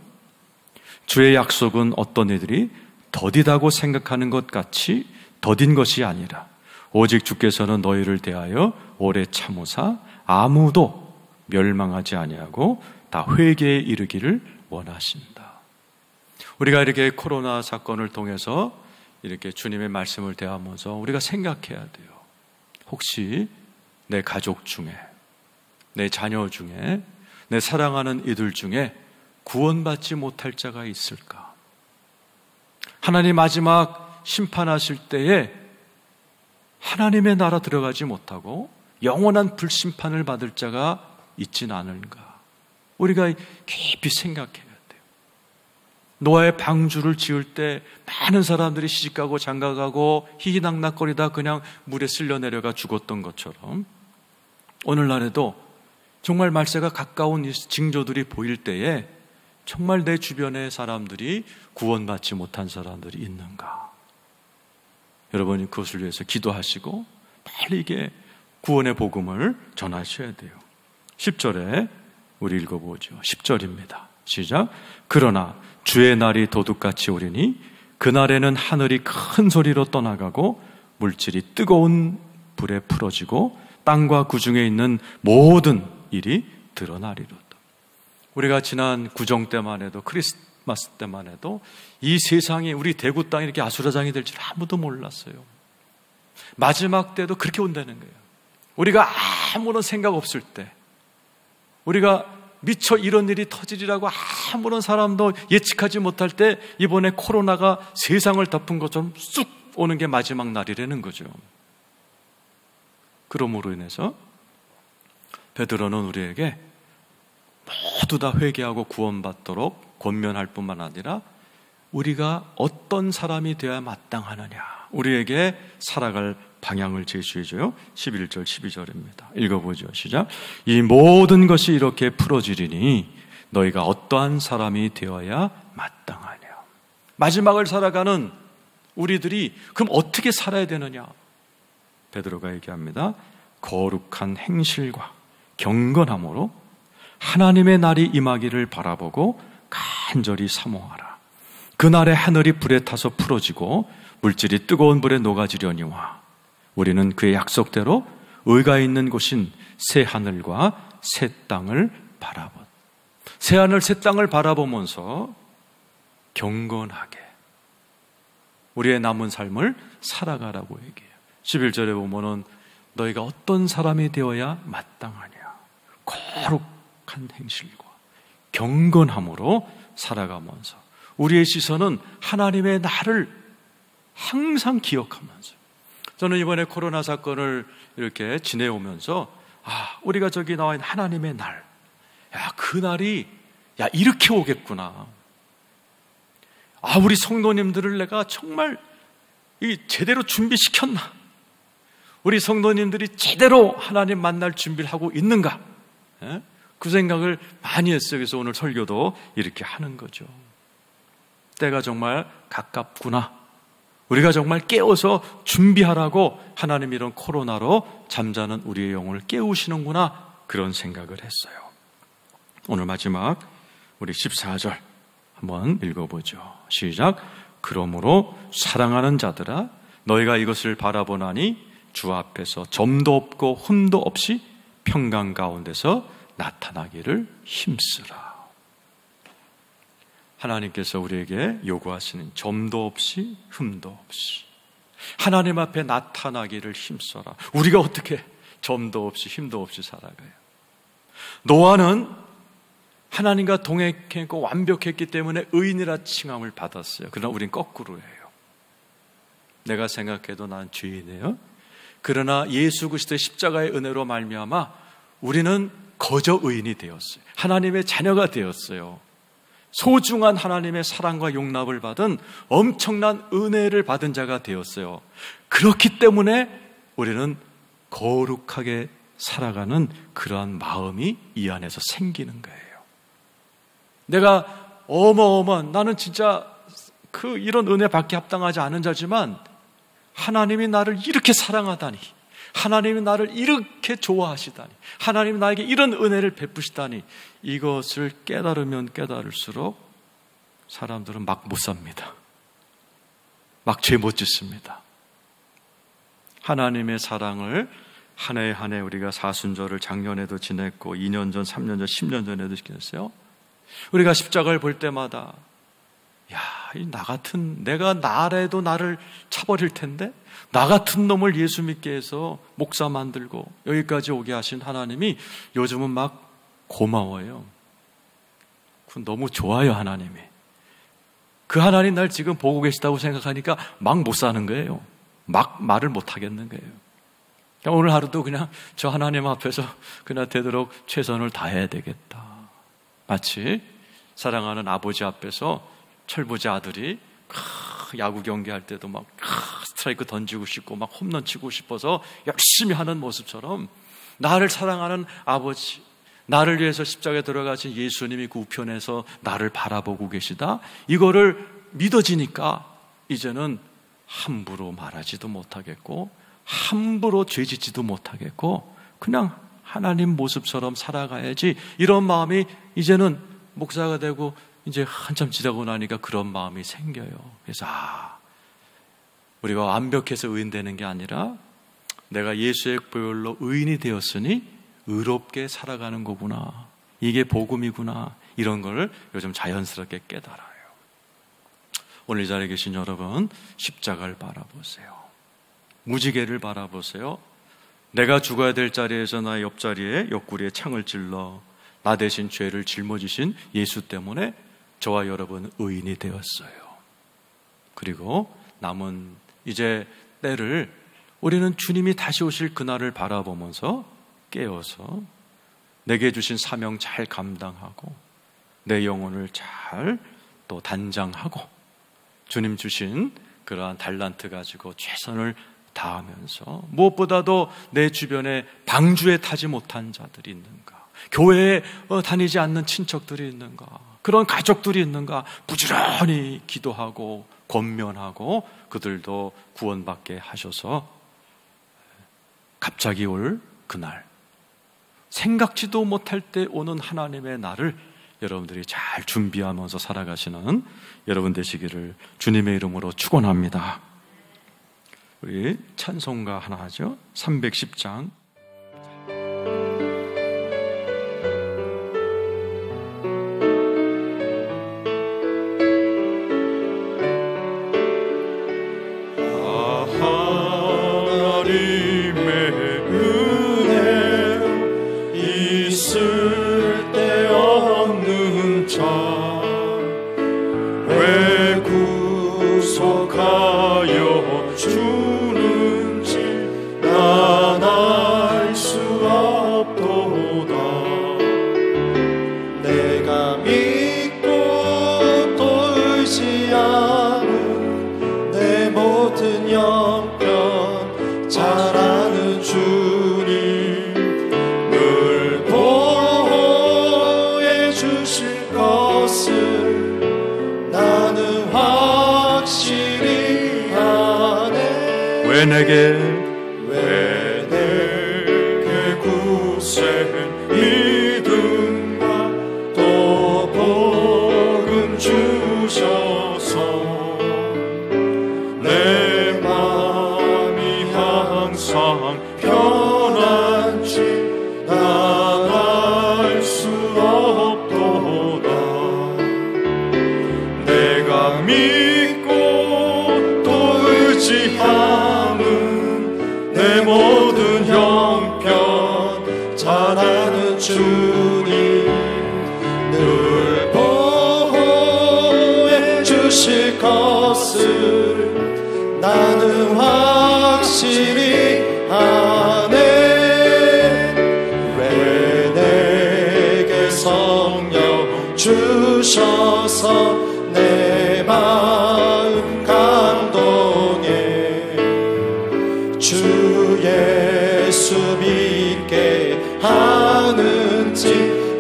주의 약속은 어떤 이들이 더디다고 생각하는 것 같이 더딘 것이 아니라 오직 주께서는 너희를 대하여 오래 참으사 아무도 멸망하지 아니하고 다 회개에 이르기를 원하신다. 우리가 이렇게 코로나 사건을 통해서 이렇게 주님의 말씀을 대하면서 우리가 생각해야 돼요. 혹시 내 가족 중에, 내 자녀 중에, 내 사랑하는 이들 중에 구원받지 못할 자가 있을까? 하나님 마지막 심판하실 때에 하나님의 나라 들어가지 못하고 영원한 불심판을 받을 자가 있진 않을까? 우리가 깊이 생각해야 돼요. 노아의 방주를 지을 때 많은 사람들이 시집가고 장가가고 희희낙낙거리다 그냥 물에 쓸려 내려가 죽었던 것처럼 오늘날에도 정말 말세가 가까운 이 징조들이 보일 때에 정말 내 주변의 사람들이 구원받지 못한 사람들이 있는가? 여러분이 그것을 위해서 기도하시고 빨리 이게 구원의 복음을 전하셔야 돼요. 10절에 우리 읽어보죠. 10절입니다. 시작. 그러나 주의 날이 도둑같이 오리니 그날에는 하늘이 큰 소리로 떠나가고 물질이 뜨거운 불에 풀어지고 땅과 그 중에 있는 모든 일이 드러나리로다. 우리가 지난 구정 때만 해도, 크리스마스 때만 해도 이 세상이, 우리 대구 땅이 이렇게 아수라장이 될 줄 아무도 몰랐어요. 마지막 때도 그렇게 온다는 거예요. 우리가 아무런 생각 없을 때, 우리가 미처 이런 일이 터지리라고 아무런 사람도 예측하지 못할 때 이번에 코로나가 세상을 덮은 것처럼 쑥 오는 게 마지막 날이라는 거죠. 그러므로 인해서 베드로는 우리에게 모두 다 회개하고 구원받도록 권면할 뿐만 아니라 우리가 어떤 사람이 되어야 마땅하느냐, 우리에게 살아갈 방향을 제시해줘요. 11절 12절입니다. 읽어보죠. 시작. 이 모든 것이 이렇게 풀어지리니 너희가 어떠한 사람이 되어야 마땅하냐. 마지막을 살아가는 우리들이 그럼 어떻게 살아야 되느냐? 베드로가 얘기합니다. 거룩한 행실과 경건함으로 하나님의 날이 임하기를 바라보고 간절히 사모하라. 그날에 하늘이 불에 타서 풀어지고 물질이 뜨거운 불에 녹아지려니와 우리는 그의 약속대로 의가 있는 곳인 새 하늘과 새 땅을 새 하늘 새 땅을 바라보면서 경건하게 우리의 남은 삶을 살아가라고 얘기해요. 11절에 보면은 너희가 어떤 사람이 되어야 마땅하냐. 거룩한 행실과 경건함으로 살아가면서 우리의 시선은 하나님의 날을 항상 기억하면서, 저는 이번에 코로나 사건을 이렇게 지내오면서 우리가 저기 나와 있는 하나님의 날, 그 날이 이렇게 오겠구나. 우리 성도님들을 내가 정말 제대로 준비시켰나? 우리 성도님들이 제대로 하나님 만날 준비를 하고 있는가? 그 생각을 많이 했어요. 그래서 오늘 설교도 이렇게 하는 거죠. 때가 정말 가깝구나. 우리가 정말 깨워서 준비하라고 하나님 이런 코로나로 잠자는 우리의 영혼을 깨우시는구나, 그런 생각을 했어요. 오늘 마지막 우리 14절 한번 읽어보죠. 시작. 그러므로 사랑하는 자들아, 너희가 이것을 바라보나니 주 앞에서 점도 없고 흠도 없이 평강 가운데서 나타나기를 힘쓰라. 하나님께서 우리에게 요구하시는 점도 없이 흠도 없이 하나님 앞에 나타나기를 힘써라. 우리가 어떻게 점도 없이 흠도 없이 살아가요? 노아는 하나님과 동행했고 완벽했기 때문에 의인이라 칭함을 받았어요. 그러나 우린 거꾸로 해요. 내가 생각해도 난 죄인이에요. 그러나 예수 그리스도의 십자가의 은혜로 말미암아 우리는 거저 의인이 되었어요. 하나님의 자녀가 되었어요. 소중한 하나님의 사랑과 용납을 받은 엄청난 은혜를 받은 자가 되었어요. 그렇기 때문에 우리는 거룩하게 살아가는 그러한 마음이 이 안에서 생기는 거예요. 내가 어마어마한, 나는 진짜 이런 은혜 받기 합당하지 않은 자지만 하나님이 나를 이렇게 사랑하다니, 하나님이 나를 이렇게 좋아하시다니, 하나님이 나에게 이런 은혜를 베푸시다니, 이것을 깨달으면 깨달을수록 사람들은 막 못 삽니다. 막 죄 못 짓습니다. 하나님의 사랑을 한 해 한 해 우리가 사순절을 작년에도 지냈고 2년 전, 3년 전, 10년 전에도 지냈어요. 우리가 십자가를 볼 때마다 나 같은, 내가 나라도 나를 차버릴 텐데 나 같은 놈을 예수 믿게 해서 목사 만들고 여기까지 오게 하신 하나님이 요즘은 막 고마워요. 너무 좋아요. 하나님이, 그 하나님 날 지금 보고 계시다고 생각하니까 막 못 사는 거예요. 막 말을 못 하겠는 거예요. 오늘 하루도 그냥 저 하나님 앞에서 그냥 되도록 최선을 다해야 되겠다. 마치 사랑하는 아버지 앞에서 철부지 아들이 야구 경기할 때도 막 스트라이크 던지고 싶고 막 홈런 치고 싶어서 열심히 하는 모습처럼, 나를 사랑하는 아버지, 나를 위해서 십자가에 들어가신 예수님이 그 우편에서 나를 바라보고 계시다, 이거를 믿어지니까 이제는 함부로 말하지도 못하겠고 함부로 죄짓지도 못하겠고 그냥 하나님 모습처럼 살아가야지, 이런 마음이 이제는 목사가 되고 이제 한참 지나고 나니까 그런 마음이 생겨요. 그래서 우리가 완벽해서 의인 되는 게 아니라 내가 예수의 보혈로 의인이 되었으니 의롭게 살아가는 거구나, 이게 복음이구나, 이런 걸 요즘 자연스럽게 깨달아요. 오늘 이 자리에 계신 여러분, 십자가를 바라보세요. 무지개를 바라보세요. 내가 죽어야 될 자리에서 나의 옆자리에 옆구리에 창을 찔러 나 대신 죄를 짊어지신 예수 때문에 저와 여러분 의인이 되었어요. 그리고 남은 이제 때를 우리는 주님이 다시 오실 그날을 바라보면서 깨어서 내게 주신 사명 잘 감당하고 내 영혼을 잘 또 단장하고 주님 주신 그러한 달란트 가지고 최선을 다하면서, 무엇보다도 내 주변에 방주에 타지 못한 자들이 있는가, 교회에 다니지 않는 친척들이 있는가, 그런 가족들이 있는가, 부지런히 기도하고 권면하고 그들도 구원받게 하셔서 갑자기 올 그날, 생각지도 못할 때 오는 하나님의 날을 여러분들이 잘 준비하면서 살아가시는 여러분 되시기를 주님의 이름으로 축원합니다. 우리 찬송가 하나 하죠. 310장. 왜 내게 굳센 믿음과 또 복음 주셔서 내 마음이 항상 편한지 난 알 수 없도다. 내가 믿고 또 의지함은 내 모든 형편 잘 아는 주님 늘 보호해 주실 것을 나는 확실히 아네. 왜 내게 성령 주셔서 내 마음 감동해 주 예수 믿게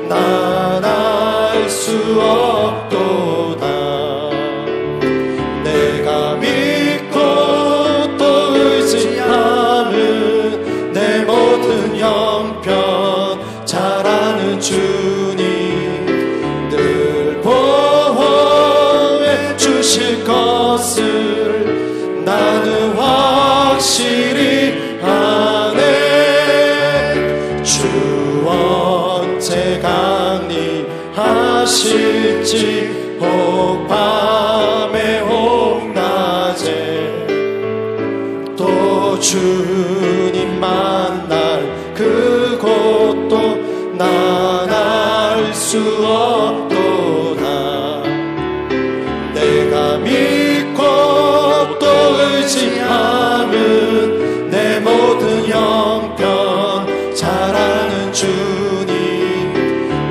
난 알 수 없도다. 내가 믿고 또 의지함은 내 모든 형편 잘 아는 주님 늘 보호해 주실 것을 나는 확실히 아네. 주 언제 강림하실지 혹 밤에 혹 낮에 또 주님 만날 그곳도 난 알 수 없도다. 내가 믿고 또 의지함은 내 모든 형편 잘 아는 주님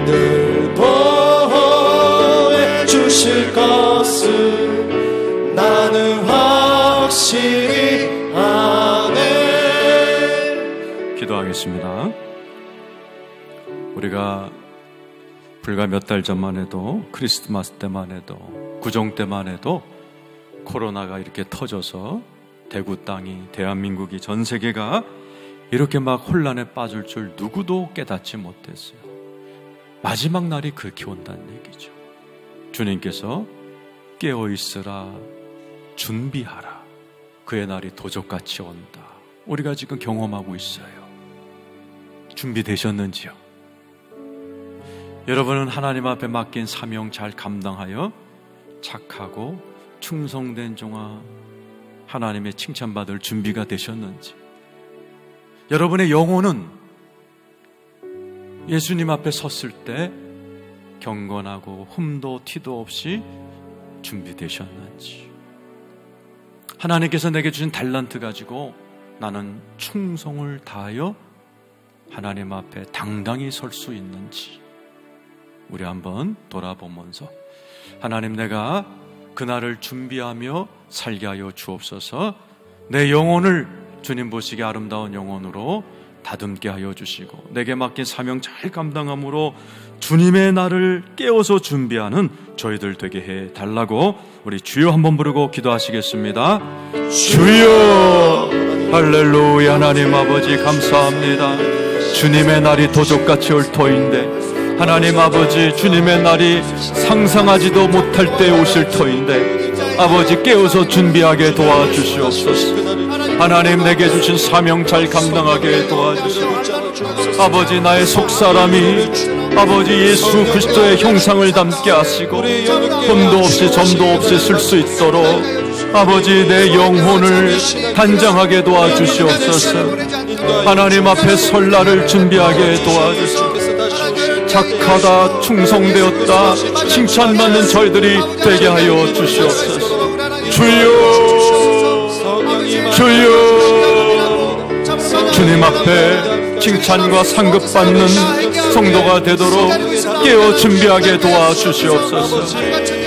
늘 보호해 주실 것을 나는 확실히 아네. 기도하겠습니다. 우리가 불과 몇 달 전만 해도, 크리스마스 때만 해도, 구정 때만 해도 코로나가 이렇게 터져서 대구 땅이, 대한민국이, 전 세계가 이렇게 막 혼란에 빠질 줄 누구도 깨닫지 못했어요. 마지막 날이 그렇게 온다는 얘기죠. 주님께서 깨어있으라, 준비하라, 그의 날이 도적같이 온다. 우리가 지금 경험하고 있어요. 준비되셨는지요? 여러분은 하나님 앞에 맡긴 사명 잘 감당하여 착하고 충성된 종아, 하나님의 칭찬받을 준비가 되셨는지? 여러분의 영혼은 예수님 앞에 섰을 때 경건하고 흠도 티도 없이 준비되셨는지? 하나님께서 내게 주신 달란트 가지고 나는 충성을 다하여 하나님 앞에 당당히 설 수 있는지 우리 한번 돌아보면서, 하나님, 내가 그날을 준비하며 살게 하여 주옵소서. 내 영혼을 주님 보시기에 아름다운 영혼으로 다듬게 하여 주시고, 내게 맡긴 사명 잘 감당함으로 주님의 날을 깨워서 준비하는 저희들 되게 해달라고 우리 주여 한번 부르고 기도하시겠습니다. 주여, 할렐루야. 하나님 아버지 감사합니다. 주님의 날이 도적같이 올 터인데, 하나님 아버지, 주님의 날이 상상하지도 못할 때 오실 터인데 아버지 깨워서 준비하게 도와주시옵소서. 하나님, 내게 주신 사명 잘 감당하게 도와주시옵소서. 아버지, 나의 속사람이 아버지 예수 그리스도의 형상을 담게 하시고 흠도 없이 점도 없이 쓸 수 있도록 아버지, 내 영혼을 단장하게 도와주시옵소서. 하나님 앞에 설날을 준비하게 도와주시옵소서. 착하다, 충성되었다, 칭찬받는 저희들이 되게 하여 주시옵소서. 주여, 주여, 주님 앞에 칭찬과 상급받는 성도가 되도록 깨어 준비하게 도와주시옵소서.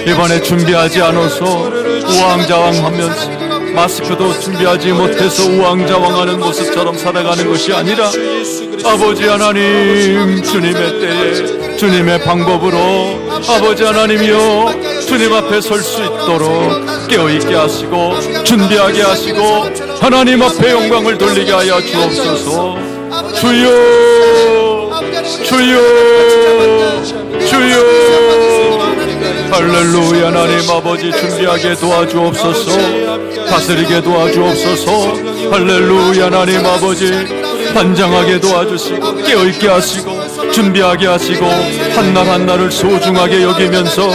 이번에 준비하지 않아서 우왕좌왕하면서, 마스크도 준비하지 못해서 우왕좌왕하는 모습처럼 살아가는 것이 아니라 아버지 하나님, 주님의 때에 주님의 방법으로 아버지 하나님이여 주님 앞에 설 수 있도록 깨어있게 하시고 준비하게 하시고 하나님 앞에 영광을 돌리게 하여 주옵소서. 주여, 주여, 주여, 할렐루야. 하나님 아버지, 준비하게 도와주옵소서. 다스리게 도와주옵소서. 할렐루야. 하나님 아버지, 단장하게 도와주시고 깨어있게 하시고 준비하게 하시고 한날 한날을 소중하게 여기면서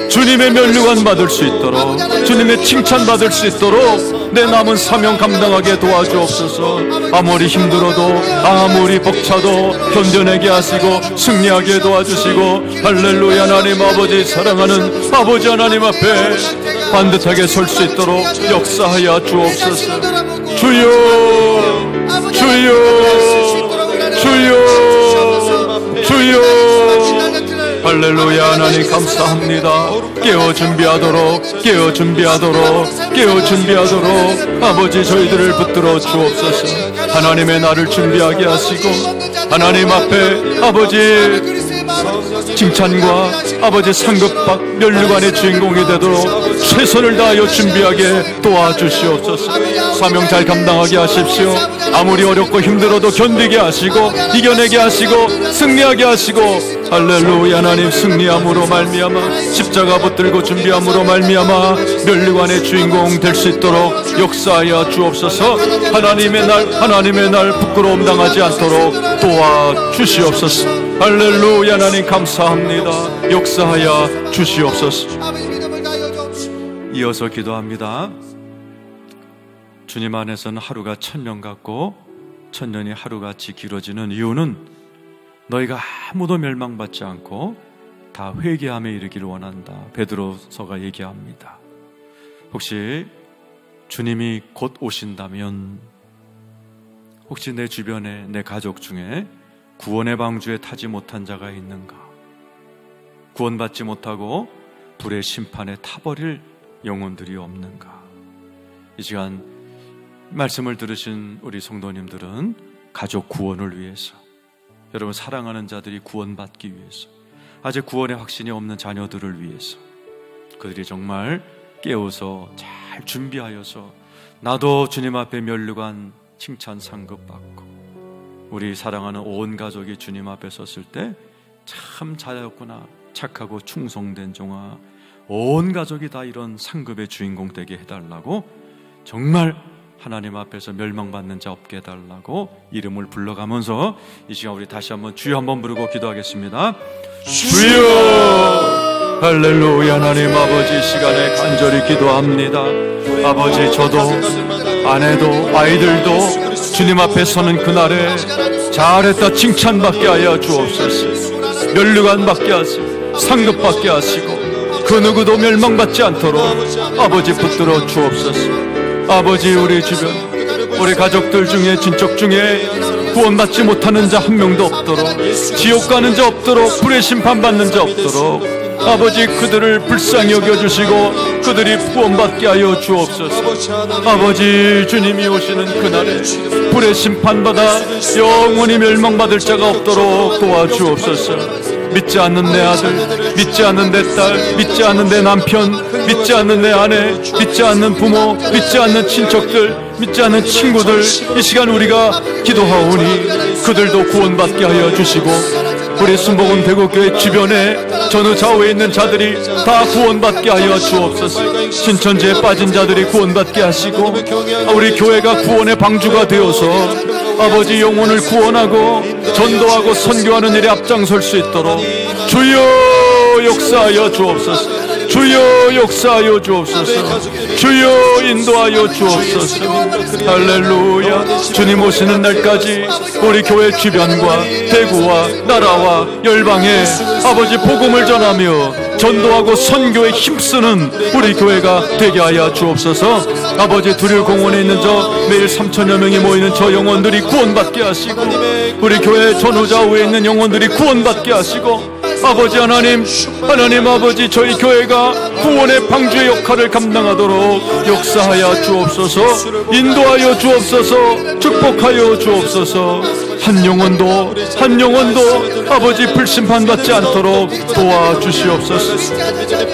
주님의 면류관 받을 수 있도록, 주님의 칭찬 받을 수 있도록 내 남은 사명 감당하게 도와주옵소서. 아무리 힘들어도 아무리 벅차도 견뎌내게 하시고 승리하게 도와주시고 할렐루야. 하나님 아버지, 사랑하는 아버지 하나님 앞에 반듯하게 설 수 있도록 역사하여 주옵소서. 주여, 주여, 주여, 주여, 할렐루야. 하나님 감사합니다. 깨어 준비하도록, 깨어 준비하도록, 깨어 준비하도록 아버지 저희들을 붙들어 주옵소서. 하나님의 날을 준비하게 하시고 하나님 앞에 아버지 칭찬과 아버지 상급받 면류관의 주인공이 되도록 최선을 다하여 준비하게 도와주시옵소서. 사명 잘 감당하게 하십시오. 아무리 어렵고 힘들어도 견디게 하시고 이겨내게 하시고 승리하게 하시고, 할렐루야. 하나님, 승리함으로 말미암아 십자가 붙들고 준비함으로 말미암아 면류관의 주인공 될 수 있도록 역사하여 주옵소서. 하나님의 날 부끄러움 당하지 않도록 도와주시옵소서. 할렐루야. 하나님 감사합니다. 역사하여 주시옵소서. 이어서 기도합니다. 주님 안에서는 하루가 1000년 같고 1000년이 하루같이 길어지는 이유는 너희가 아무도 멸망받지 않고 다 회개함에 이르기를 원한다. 베드로서가 얘기합니다. 혹시 주님이 곧 오신다면, 혹시 내 주변에, 내 가족 중에 구원의 방주에 타지 못한 자가 있는가? 구원받지 못하고 불의 심판에 타버릴 영혼들이 없는가? 이 시간 말씀을 들으신 우리 성도님들은 가족 구원을 위해서, 여러분 사랑하는 자들이 구원받기 위해서, 아직 구원의 확신이 없는 자녀들을 위해서, 그들이 정말 깨워서 잘 준비하여서 나도 주님 앞에 면류관 칭찬 상급받고 우리 사랑하는 온 가족이 주님 앞에 섰을 때 참 잘하였구나, 착하고 충성된 종아, 온 가족이 다 이런 상급의 주인공 되게 해달라고, 정말 하나님 앞에서 멸망받는 자 없게 해달라고 이름을 불러가면서 이 시간 우리 다시 한번 주여 한번 부르고 기도하겠습니다. 주여! 할렐루야. 하나님 아버지, 시간에 간절히 기도합니다. 아버지, 저도 아내도 아이들도 주님 앞에 서는 그날에 잘했다 칭찬받게 하여 주옵소서. 면류관 받게 하시고 상급받게 하시고 그 누구도 멸망받지 않도록 아버지 붙들어 주옵소서. 아버지, 우리 주변 우리 가족들 중에, 친척 중에 구원받지 못하는 자 한 명도 없도록, 지옥 가는 자 없도록, 불의 심판받는 자 없도록 아버지 그들을 불쌍히 여겨주시고 그들이 구원받게 하여 주옵소서. 아버지, 주님이 오시는 그날에 불의 심판받아 영원히 멸망받을 자가 없도록 도와주옵소서. 믿지 않는 내 아들, 믿지 않는 내 딸, 믿지 않는 내 남편, 믿지 않는 내 아내, 믿지 않는 부모, 믿지 않는 친척들, 믿지 않는 친구들, 이 시간 우리가 기도하오니 그들도 구원받게 하여 주시고, 우리 순복음 대구교회 주변에 전후 좌우에 있는 자들이 다 구원받게 하여 주옵소서. 신천지에 빠진 자들이 구원받게 하시고, 우리 교회가 구원의 방주가 되어서 아버지 영혼을 구원하고 전도하고 선교하는 일에 앞장설 수 있도록 주여 역사하여 주옵소서. 주여 역사하여 주옵소서. 주여 인도하여 주옵소서. 할렐루야. 주님 오시는 날까지 우리 교회 주변과 대구와 나라와 열방에 아버지 복음을 전하며 전도하고 선교에 힘쓰는 우리 교회가 되게 하여 주옵소서. 아버지, 두류공원에 있는 저 매일 3000여 명이 모이는 저 영혼들이 구원받게 하시고, 우리 교회 전후좌우에 있는 영혼들이 구원받게 하시고, 아버지 하나님 아버지, 저희 교회가 구원의 방주의 역할을 감당하도록 역사하여 주옵소서. 인도하여 주옵소서. 축복하여 주옵소서. 한 영혼도 아버지 불심판받지 않도록 도와주시옵소서.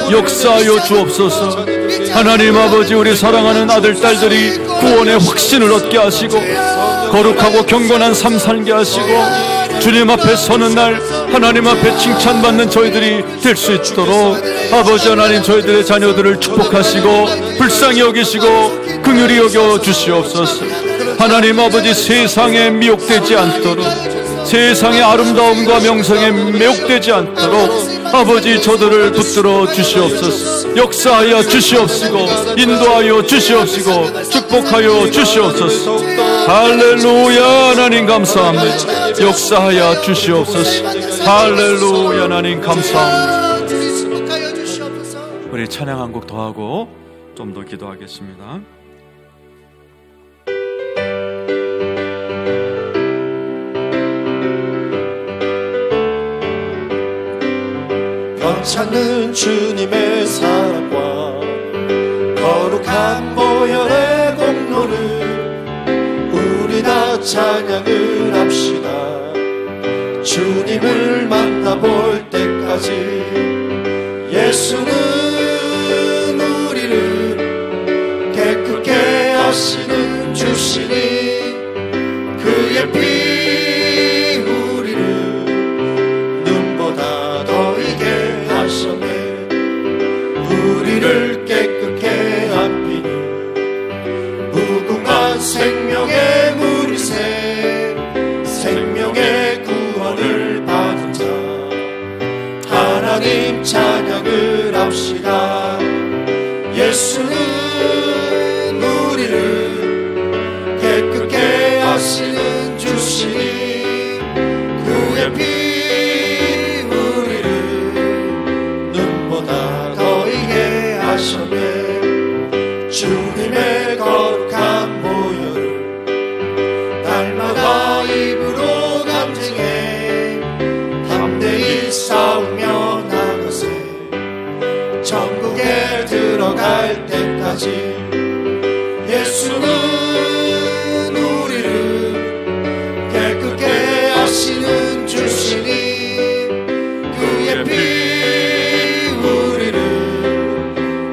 역사하여 주옵소서. 하나님 아버지, 우리 사랑하는 아들 딸들이 구원의 확신을 얻게 하시고 거룩하고 경건한 삶 살게 하시고 주님 앞에 서는 날 하나님 앞에 칭찬받는 저희들이 될 수 있도록 아버지 하나님, 저희들의 자녀들을 축복하시고 불쌍히 여기시고 긍휼히 여겨 주시옵소서. 하나님 아버지, 세상에 미혹되지 않도록, 세상의 아름다움과 명성에 매혹되지 않도록 아버지 저들을 붙들어 주시옵소서. 역사하여 주시옵시고 인도하여 주시옵시고 축복하여 주시옵소서. 할렐루야. 하나님 감사합니다. 역사하여 주시옵소서. 할렐루야. 하나님 감사합니다. 우리 찬양 한 곡 더 하고 좀 더 기도하겠습니다. 변찮는 주님의 사랑과 거룩한 보혈의 공로를 우리 다 찬양을 합시다. 주님을 만나볼 때까지 예수는 우리를 깨끗게 하시는 주시니 그의 피 우리를 눈보다 더이게 하셨네. 우리를 깨끗게 한 피는 무궁한 생명의 물이새 생명의 구원을 받은 자 하나님 찬양을 합시다. 예수는 우리를 깨끗게 하시는 주시니 그의 피 우리를 눈보다 더이게 하셨네. 주님의 거룩한 보혈을 날마다 입으로 간증해 담대히 싸우며 나가세. 천국에 들어갈 때까지 예수는 우리를 깨끗게 하시는 주시니 그의 피 우리를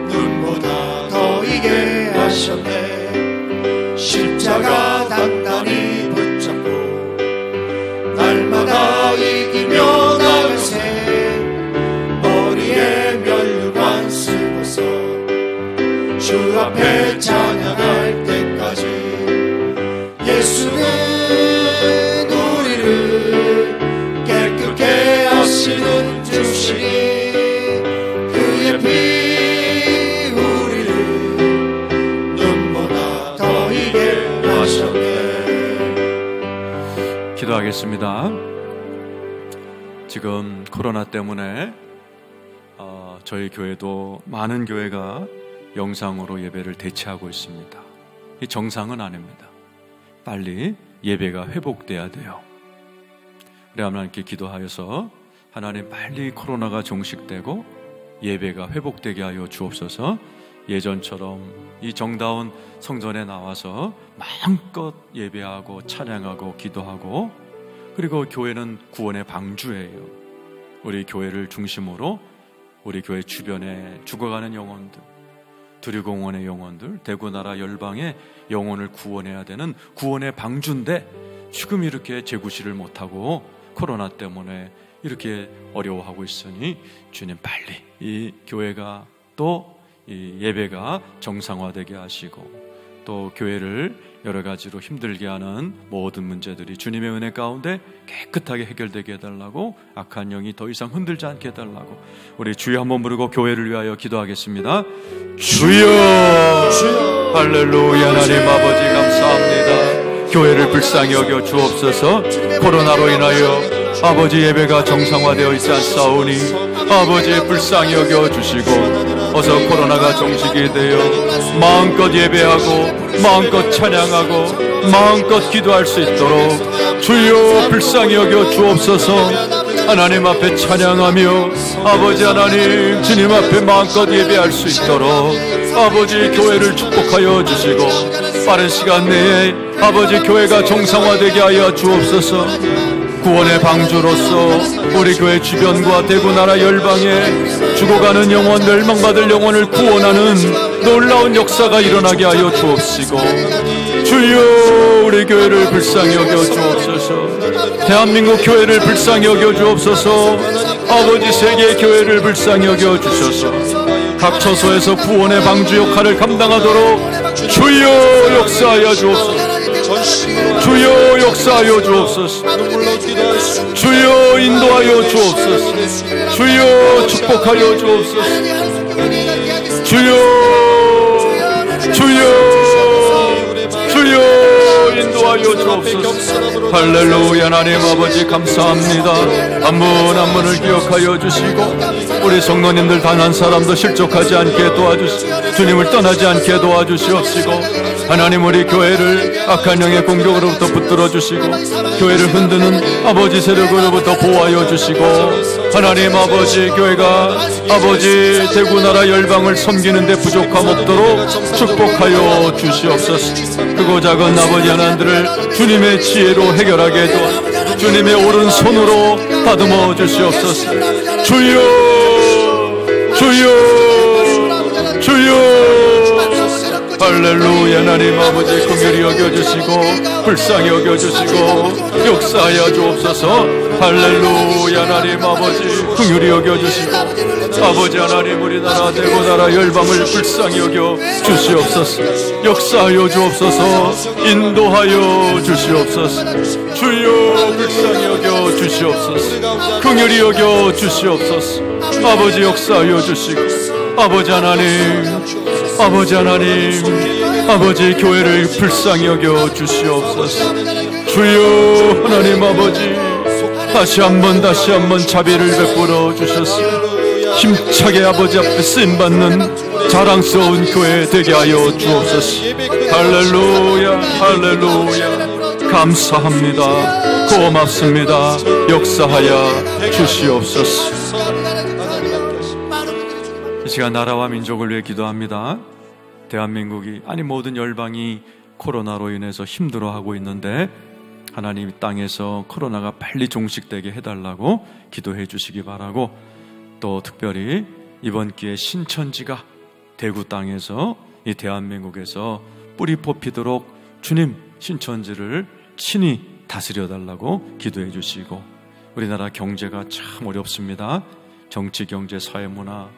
눈보다 더이게 하셨네. 십자가 단단히 붙잡고 날마다 이기며 나가세. 머리에 면류관 쓰고서 주 앞에 찬양할 때까지 예수는 우리를 깨끗게 하시는 주시니 그의 피 우리를 눈보다 더이게 하셨네. 기도하겠습니다. 지금 코로나 때문에 저희 교회도 많은 교회가 영상으로 예배를 대체하고 있습니다. 이 정상은 아닙니다. 빨리 예배가 회복돼야 돼요. 우리 하나님께 기도하여서 하나님 빨리 코로나가 종식되고 예배가 회복되게 하여 주옵소서. 예전처럼 이 정다운 성전에 나와서 마음껏 예배하고 찬양하고 기도하고, 그리고 교회는 구원의 방주예요. 우리 교회를 중심으로 우리 교회 주변에 죽어가는 영혼들, 두류공원의 영혼들, 대구나라 열방의 영혼을 구원해야 되는 구원의 방주인데 지금 이렇게 재구시를 못하고 코로나 때문에 이렇게 어려워하고 있으니 주님 빨리 이 교회가 또 이 예배가 정상화되게 하시고 또 교회를 여러 가지로 힘들게 하는 모든 문제들이 주님의 은혜 가운데 깨끗하게 해결되게 해달라고, 악한 영이 더 이상 흔들지 않게 해달라고 우리 주여 한번 부르고 교회를 위하여 기도하겠습니다. 주여, 주여. 할렐루야. 하나님 아버지 감사합니다. 교회를 불쌍히 여겨 주옵소서. 코로나로 인하여 아버지 예배가 정상화되어 있지 않사오니 아버지 불쌍히 여겨 주시고 어서 코로나가 종식이 되어 마음껏 예배하고 마음껏 찬양하고 마음껏 기도할 수 있도록 주여 불쌍히 여겨 주옵소서. 하나님 앞에 찬양하며 아버지 하나님 주님 앞에 마음껏 예배할 수 있도록 아버지 교회를 축복하여 주시고 빠른 시간 내에 아버지 교회가 정상화되게 하여 주옵소서. 구원의 방주로서 우리 교회 주변과 대구나라 열방에 죽어가는 영혼, 멸망받을 영혼을 구원하는 놀라운 역사가 일어나게 하여 주옵시고 주여 우리 교회를 불쌍히 여겨 주옵소서. 대한민국 교회를 불쌍히 여겨 주옵소서. 아버지 세계 교회를 불쌍히 여겨 주셔서 각 처소에서 구원의 방주 역할을 감당하도록 주여 역사하여 주옵소서. 주여 역사하여 주옵소서. 주여 인도하여 주옵소서. 주여 축복하여 주옵소서. 주여 인도하여 주옵소서. 할렐루야. 하나님 아버지 감사합니다. 한 분 한 분을 기억하여 주시고 우리 성도님들 단 한 사람도 실족하지 않게 도와주시고 주님을 떠나지 않게 도와주시옵시고 하나님 우리 교회를 악한 영의 공격으로부터 붙들어 주시고 교회를 흔드는 아버지 세력으로부터 보호하여 주시고 하나님 아버지 교회가 아버지 대구나라 열방을 섬기는 데 부족함 없도록 축복하여 주시옵소서. 크고 작은 아버지 하나님들을 주님의 지혜로 해결하게 도와 주님의 오른손으로 다듬어 주시옵소서. 주여, 주여, 주여. 할렐루야. 하나님 아버지 긍휼히 여겨주시고 불쌍히 여겨주시고 역사하여 주옵소서. 할렐루야. 하나님 아버지 긍휼히 여겨주시고 아버지 하나님 우리나라 대고나라 열방을 불쌍히 여겨 주시옵소서. 역사하여 주옵소서. 인도하여 주시옵소서. 주여 불쌍히 여겨 주시옵소서. 긍휼히 여겨 주시옵소서. 아버지 역사하여 주시고 아버지 하나님, 아버지 하나님, 아버지 교회를 불쌍히 여겨 주시옵소서. 주여 하나님 아버지 다시 한번 자비를 베풀어 주셨습니다. 힘차게 아버지 앞에 쓰임받는 자랑스러운 교회 되게 하여 주옵소서. 할렐루야, 할렐루야. 감사합니다. 고맙습니다. 역사하여 주시옵소서. 이 시간 나라와 민족을 위해 기도합니다. 대한민국이 모든 열방이 코로나로 인해서 힘들어하고 있는데 하나님 땅에서 코로나가 빨리 종식되게 해달라고 기도해 주시기 바라고, 또 특별히 이번 기회에 신천지가 대구 땅에서 이 대한민국에서 뿌리 뽑히도록 주님 신천지를 친히 다스려 달라고 기도해 주시고, 우리나라 경제가 참 어렵습니다. 정치, 경제, 사회, 문화,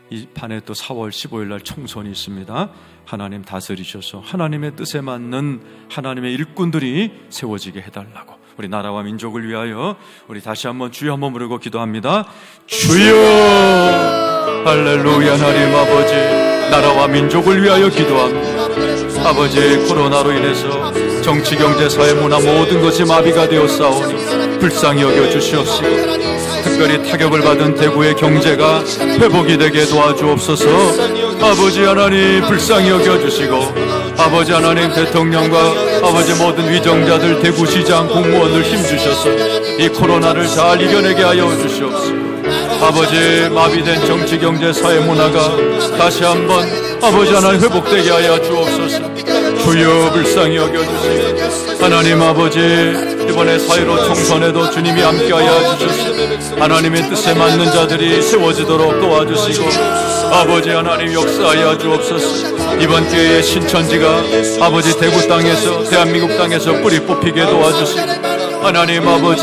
이 판에 또 4월 15일 날 총선이 있습니다. 하나님 다스리셔서 하나님의 뜻에 맞는 하나님의 일꾼들이 세워지게 해달라고, 우리 나라와 민족을 위하여 우리 다시 한번 주여 한번 부르고 기도합니다. 주여, 할렐루야. 하나님 아버지 나라와 민족을 위하여 기도합니다. 아버지 코로나로 인해서 정치, 경제, 사회, 문화 모든 것이 마비가 되었사오니 불쌍히 여겨 주시옵시고, 특별히 타격을 받은 대구의 경제가 회복이 되게 도와주옵소서. 아버지 하나님 불쌍히 여겨주시고, 아버지 하나님 대통령과 아버지 모든 위정자들, 대구시장, 공무원들 힘주셔서 이 코로나를 잘 이겨내게 하여 주시옵소서. 아버지 마비된 정치, 경제, 사회, 문화가 다시 한번 아버지 하나님 회복되게 하여 주옵소서. 주여 불쌍히 여겨주시고, 하나님 아버지 이번에 4.15 총선에도 주님이 함께하여 주셔서 하나님의 뜻에 맞는 자들이 세워지도록 도와주시고, 아버지 하나님 역사하여 주옵소서. 이번 기회에 신천지가 아버지 대구 땅에서 대한민국 땅에서 뿌리 뽑히게 도와주시고, 하나님 아버지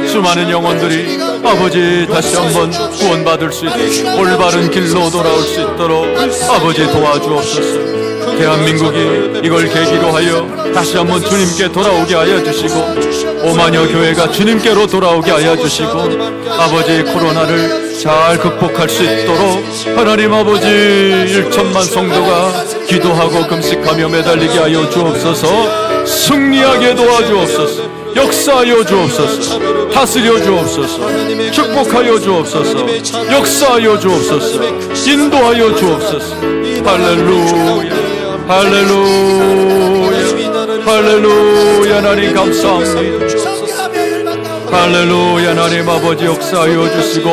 수많은 영혼들이 아버지 다시 한번 구원받을 수 있도록 올바른 길로 돌아올 수 있도록 아버지 도와주옵소서. 대한민국이 이걸 계기로 하여 다시 한번 주님께 돌아오게 하여 주시고, 오만여 교회가 주님께로 돌아오게 하여 주시고, 아버지 코로나를 잘 극복할 수 있도록 하나님 아버지 1천만 성도가 기도하고 금식하며 매달리게 하여 주옵소서. 승리하게 도와주옵소서. 역사하여 주옵소서. 다스려 주옵소서. 축복하여 주옵소서. 역사하여 주옵소서. 인도하여 주옵소서. 할렐루야, 할렐루야, 할렐루야. 하나님 감사합니다. 할렐루야. 하나님 아버지 역사하여 주시고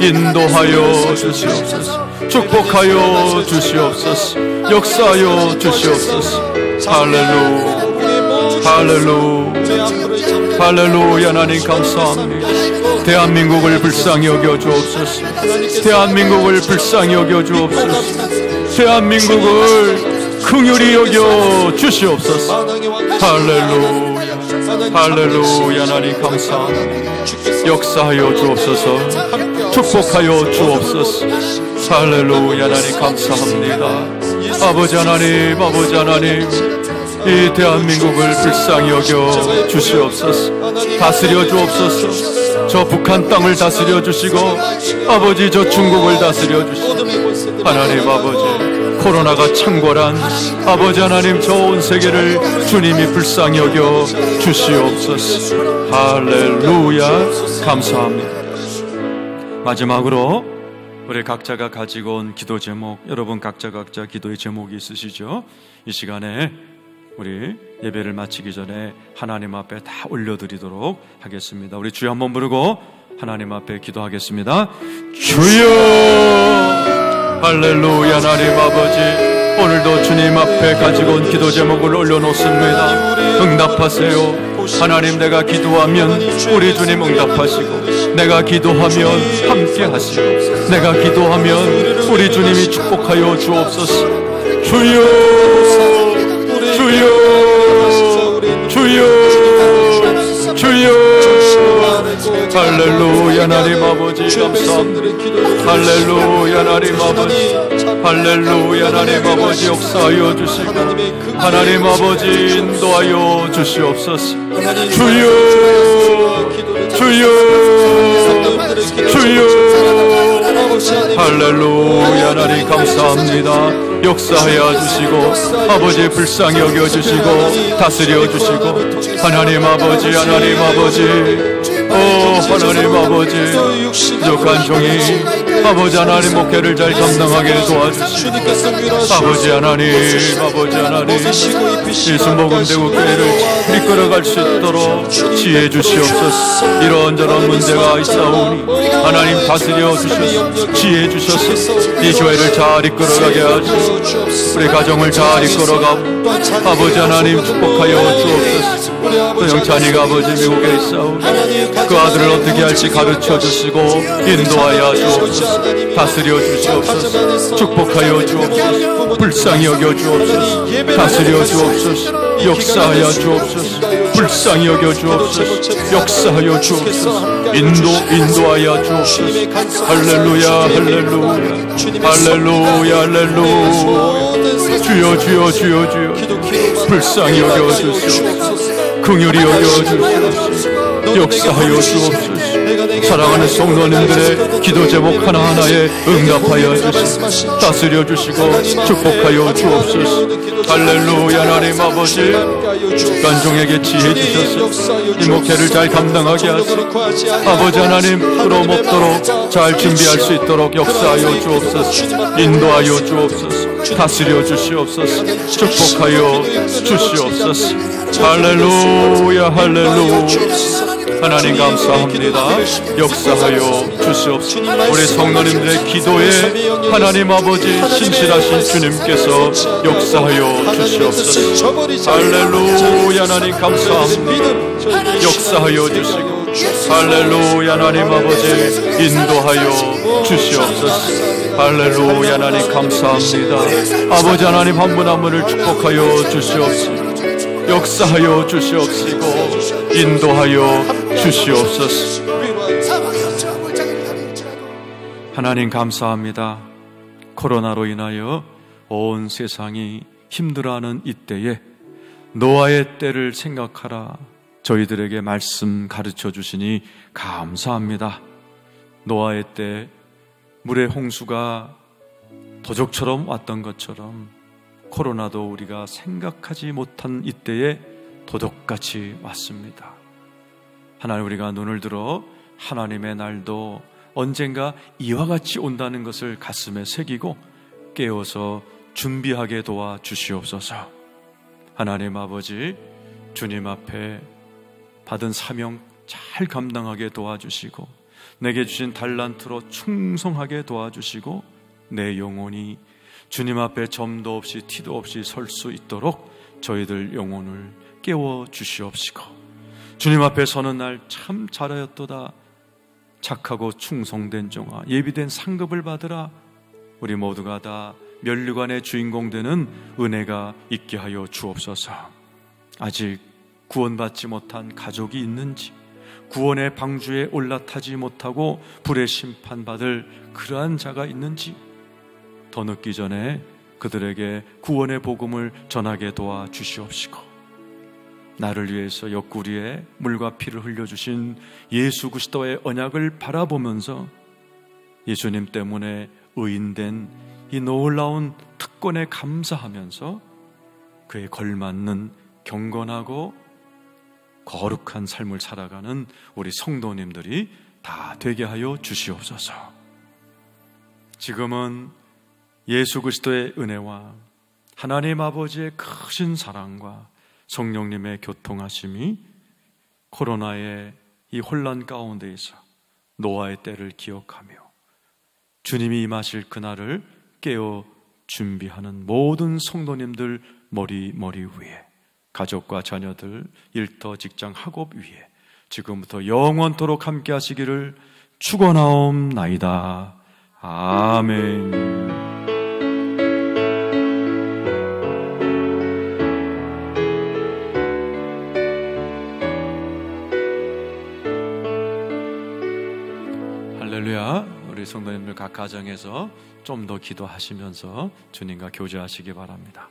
인도하여 주시옵소서. 축복하여 주시옵소서. 역사하여 주시옵소서. 할렐루야, 할렐루야, 할렐루야. 하나님 감사합니다. 대한민국을 불쌍히 여겨 주옵소서. 대한민국을 불쌍히 여겨 주옵소서. 대한민국을 긍휼히 여겨 주시옵소서. 할렐루야, 할렐루야. 하나님 감사합니다. 역사하여 주옵소서. 축복하여 주옵소서. 할렐루야. 하나님 감사합니다. 아버지 하나님, 아버지 하나님, 이 대한민국을 불쌍히 여겨 주시옵소서. 다스려 주옵소서. 저 북한 땅을 다스려 주시고, 아버지 저 중국을 다스려 주시고, 하나님 아버지 코로나가 창궐한 아버지 하나님 저 온 세계를 주님이 불쌍히 여겨 주시옵소서. 할렐루야. 감사합니다. 마지막으로 우리 각자가 가지고 온 기도 제목, 여러분 각자 기도의 제목이 있으시죠? 이 시간에 우리 예배를 마치기 전에 하나님 앞에 다 올려드리도록 하겠습니다. 우리 주여 한번 부르고 하나님 앞에 기도하겠습니다. 주여, 할렐루야. 하나님 아버지 오늘도 주님 앞에 가지고 온 기도 제목을 올려놓습니다. 응답하세요. 하나님, 내가 기도하면 우리 주님 응답하시고, 내가 기도하면 함께 하시고, 내가 기도하면 우리 주님이 축복하여 주옵소서. 주여, 주여, 주여, 주여. 할렐루야. 하나님 아버지 감사합니다. 할렐루야. 하나님 아버지, 할렐루야. 하나님 아버지 역사하여 주시고, 하나님 아버지 인도하여 주시옵소서. 주여, 주여, 주여. 할렐루야. 하나님 감사합니다. 역사하여 주시고, 아버지 불쌍히 여겨주시고 다스려 주시고, 하나님 아버지, 하나님 아버지, 하나님 아버지, 부족한 종이 아버지 하나님 목회를 잘 감당하게 도와주시고, 아버지 하나님, 아버지 하나님, 이 순복음대국 교회를 이끌어갈 수 있도록 지혜 주시옵소서. 이런저런 문제가 있사오니 하나님 다스려 주셔서 지혜 주셔서 이 교회를 잘 이끌어가게 하시고, 우리 가정을 잘 이끌어가고, 아버지 하나님 축복하여 주옵소서. 또 영찬이가 아버지 미국에 있사오니 그 아들을 어떻게 할지 가르쳐 주시고 인도하여 주옵소서. 다스려 주시옵소서. 축복하여 주옵소서. 불쌍히 여겨 주옵소서. 다스려 주옵소서. 역사하여 주옵소서. 불쌍히 여겨 주옵소서. 역사하여 주옵소서. 인도하여 주옵소서. 할렐루야, 할렐루야, 할렐루야, 할렐루야. 주여, 주여, 주여, 주여. 불쌍히 여겨 주시옵소서. 긍휼히 여겨 주시옵소서. 역사하여 주옵소서. 사랑하는 성도님들의 기도 제목 하나하나에 응답하여 주시고 다스려 주시고 축복하여 주옵소서. 할렐루야. 하나님 아버지, 간종에게 지혜 주셔서 이 목회를 잘 감당하게 하시고, 아버지 하나님 끌어먹도록 잘 준비할 수 있도록 역사하여 주옵소서. 인도하여 주옵소서. 다스려 주시옵소서. 축복하여 주시옵소서. 할렐루야, 할렐루야. 하나님 감사합니다. 역사하여 주시옵소서. 우리 성도님들의 기도에 하나님 아버지 신실하신 주님께서 역사하여 주시옵소서. 할렐루야. 하나님 감사합니다. 역사하여 주시고, 할렐루야. 하나님 아버지 인도하여 주시옵소서. 할렐루야. 하나님 감사합니다. 아버지 하나님 한 분 한 분을 축복하여 주시옵소서. 역사하여 주시옵시고 인도하여 주시옵소서. 하나님 감사합니다. 코로나로 인하여 온 세상이 힘들어하는 이때에 노아의 때를 생각하라 저희들에게 말씀 가르쳐 주시니 감사합니다. 노아의 때 물의 홍수가 도적처럼 왔던 것처럼 코로나도 우리가 생각하지 못한 이때에 도둑같이 왔습니다. 하나님, 우리가 눈을 들어 하나님의 날도 언젠가 이와 같이 온다는 것을 가슴에 새기고 깨어서 준비하게 도와 주시옵소서. 하나님 아버지, 주님 앞에 받은 사명 잘 감당하게 도와주시고 내게 주신 달란트로 충성하게 도와주시고 내 영혼이 주님 앞에 점도 없이 티도 없이 설 수 있도록 저희들 영혼을 깨워 주시옵시고, 주님 앞에 서는 날 참 잘하였도다, 착하고 충성된 종아, 예비된 상급을 받으라, 우리 모두가 다 면류관의 주인공 되는 은혜가 있게 하여 주옵소서. 아직 구원받지 못한 가족이 있는지, 구원의 방주에 올라타지 못하고 불의 심판받을 그러한 자가 있는지 더 늦기 전에 그들에게 구원의 복음을 전하게 도와 주시옵시고, 나를 위해서 옆구리에 물과 피를 흘려주신 예수 그리스도의 언약을 바라보면서 예수님 때문에 의인된 이 놀라운 특권에 감사하면서 그에 걸맞는 경건하고 거룩한 삶을 살아가는 우리 성도님들이 다 되게 하여 주시옵소서. 지금은 예수 그리스도의 은혜와 하나님 아버지의 크신 사랑과 성령님의 교통하심이 코로나의 이 혼란 가운데에서 노아의 때를 기억하며 주님이 임하실 그날을 깨어 준비하는 모든 성도님들 머리 위에 가족과 자녀들, 일터, 직장, 학업 위에 지금부터 영원토록 함께 하시기를 축원하옵나이다. 아멘. 할렐루야. 우리 성도님들 각 가정에서 좀 더 기도하시면서 주님과 교제하시기 바랍니다.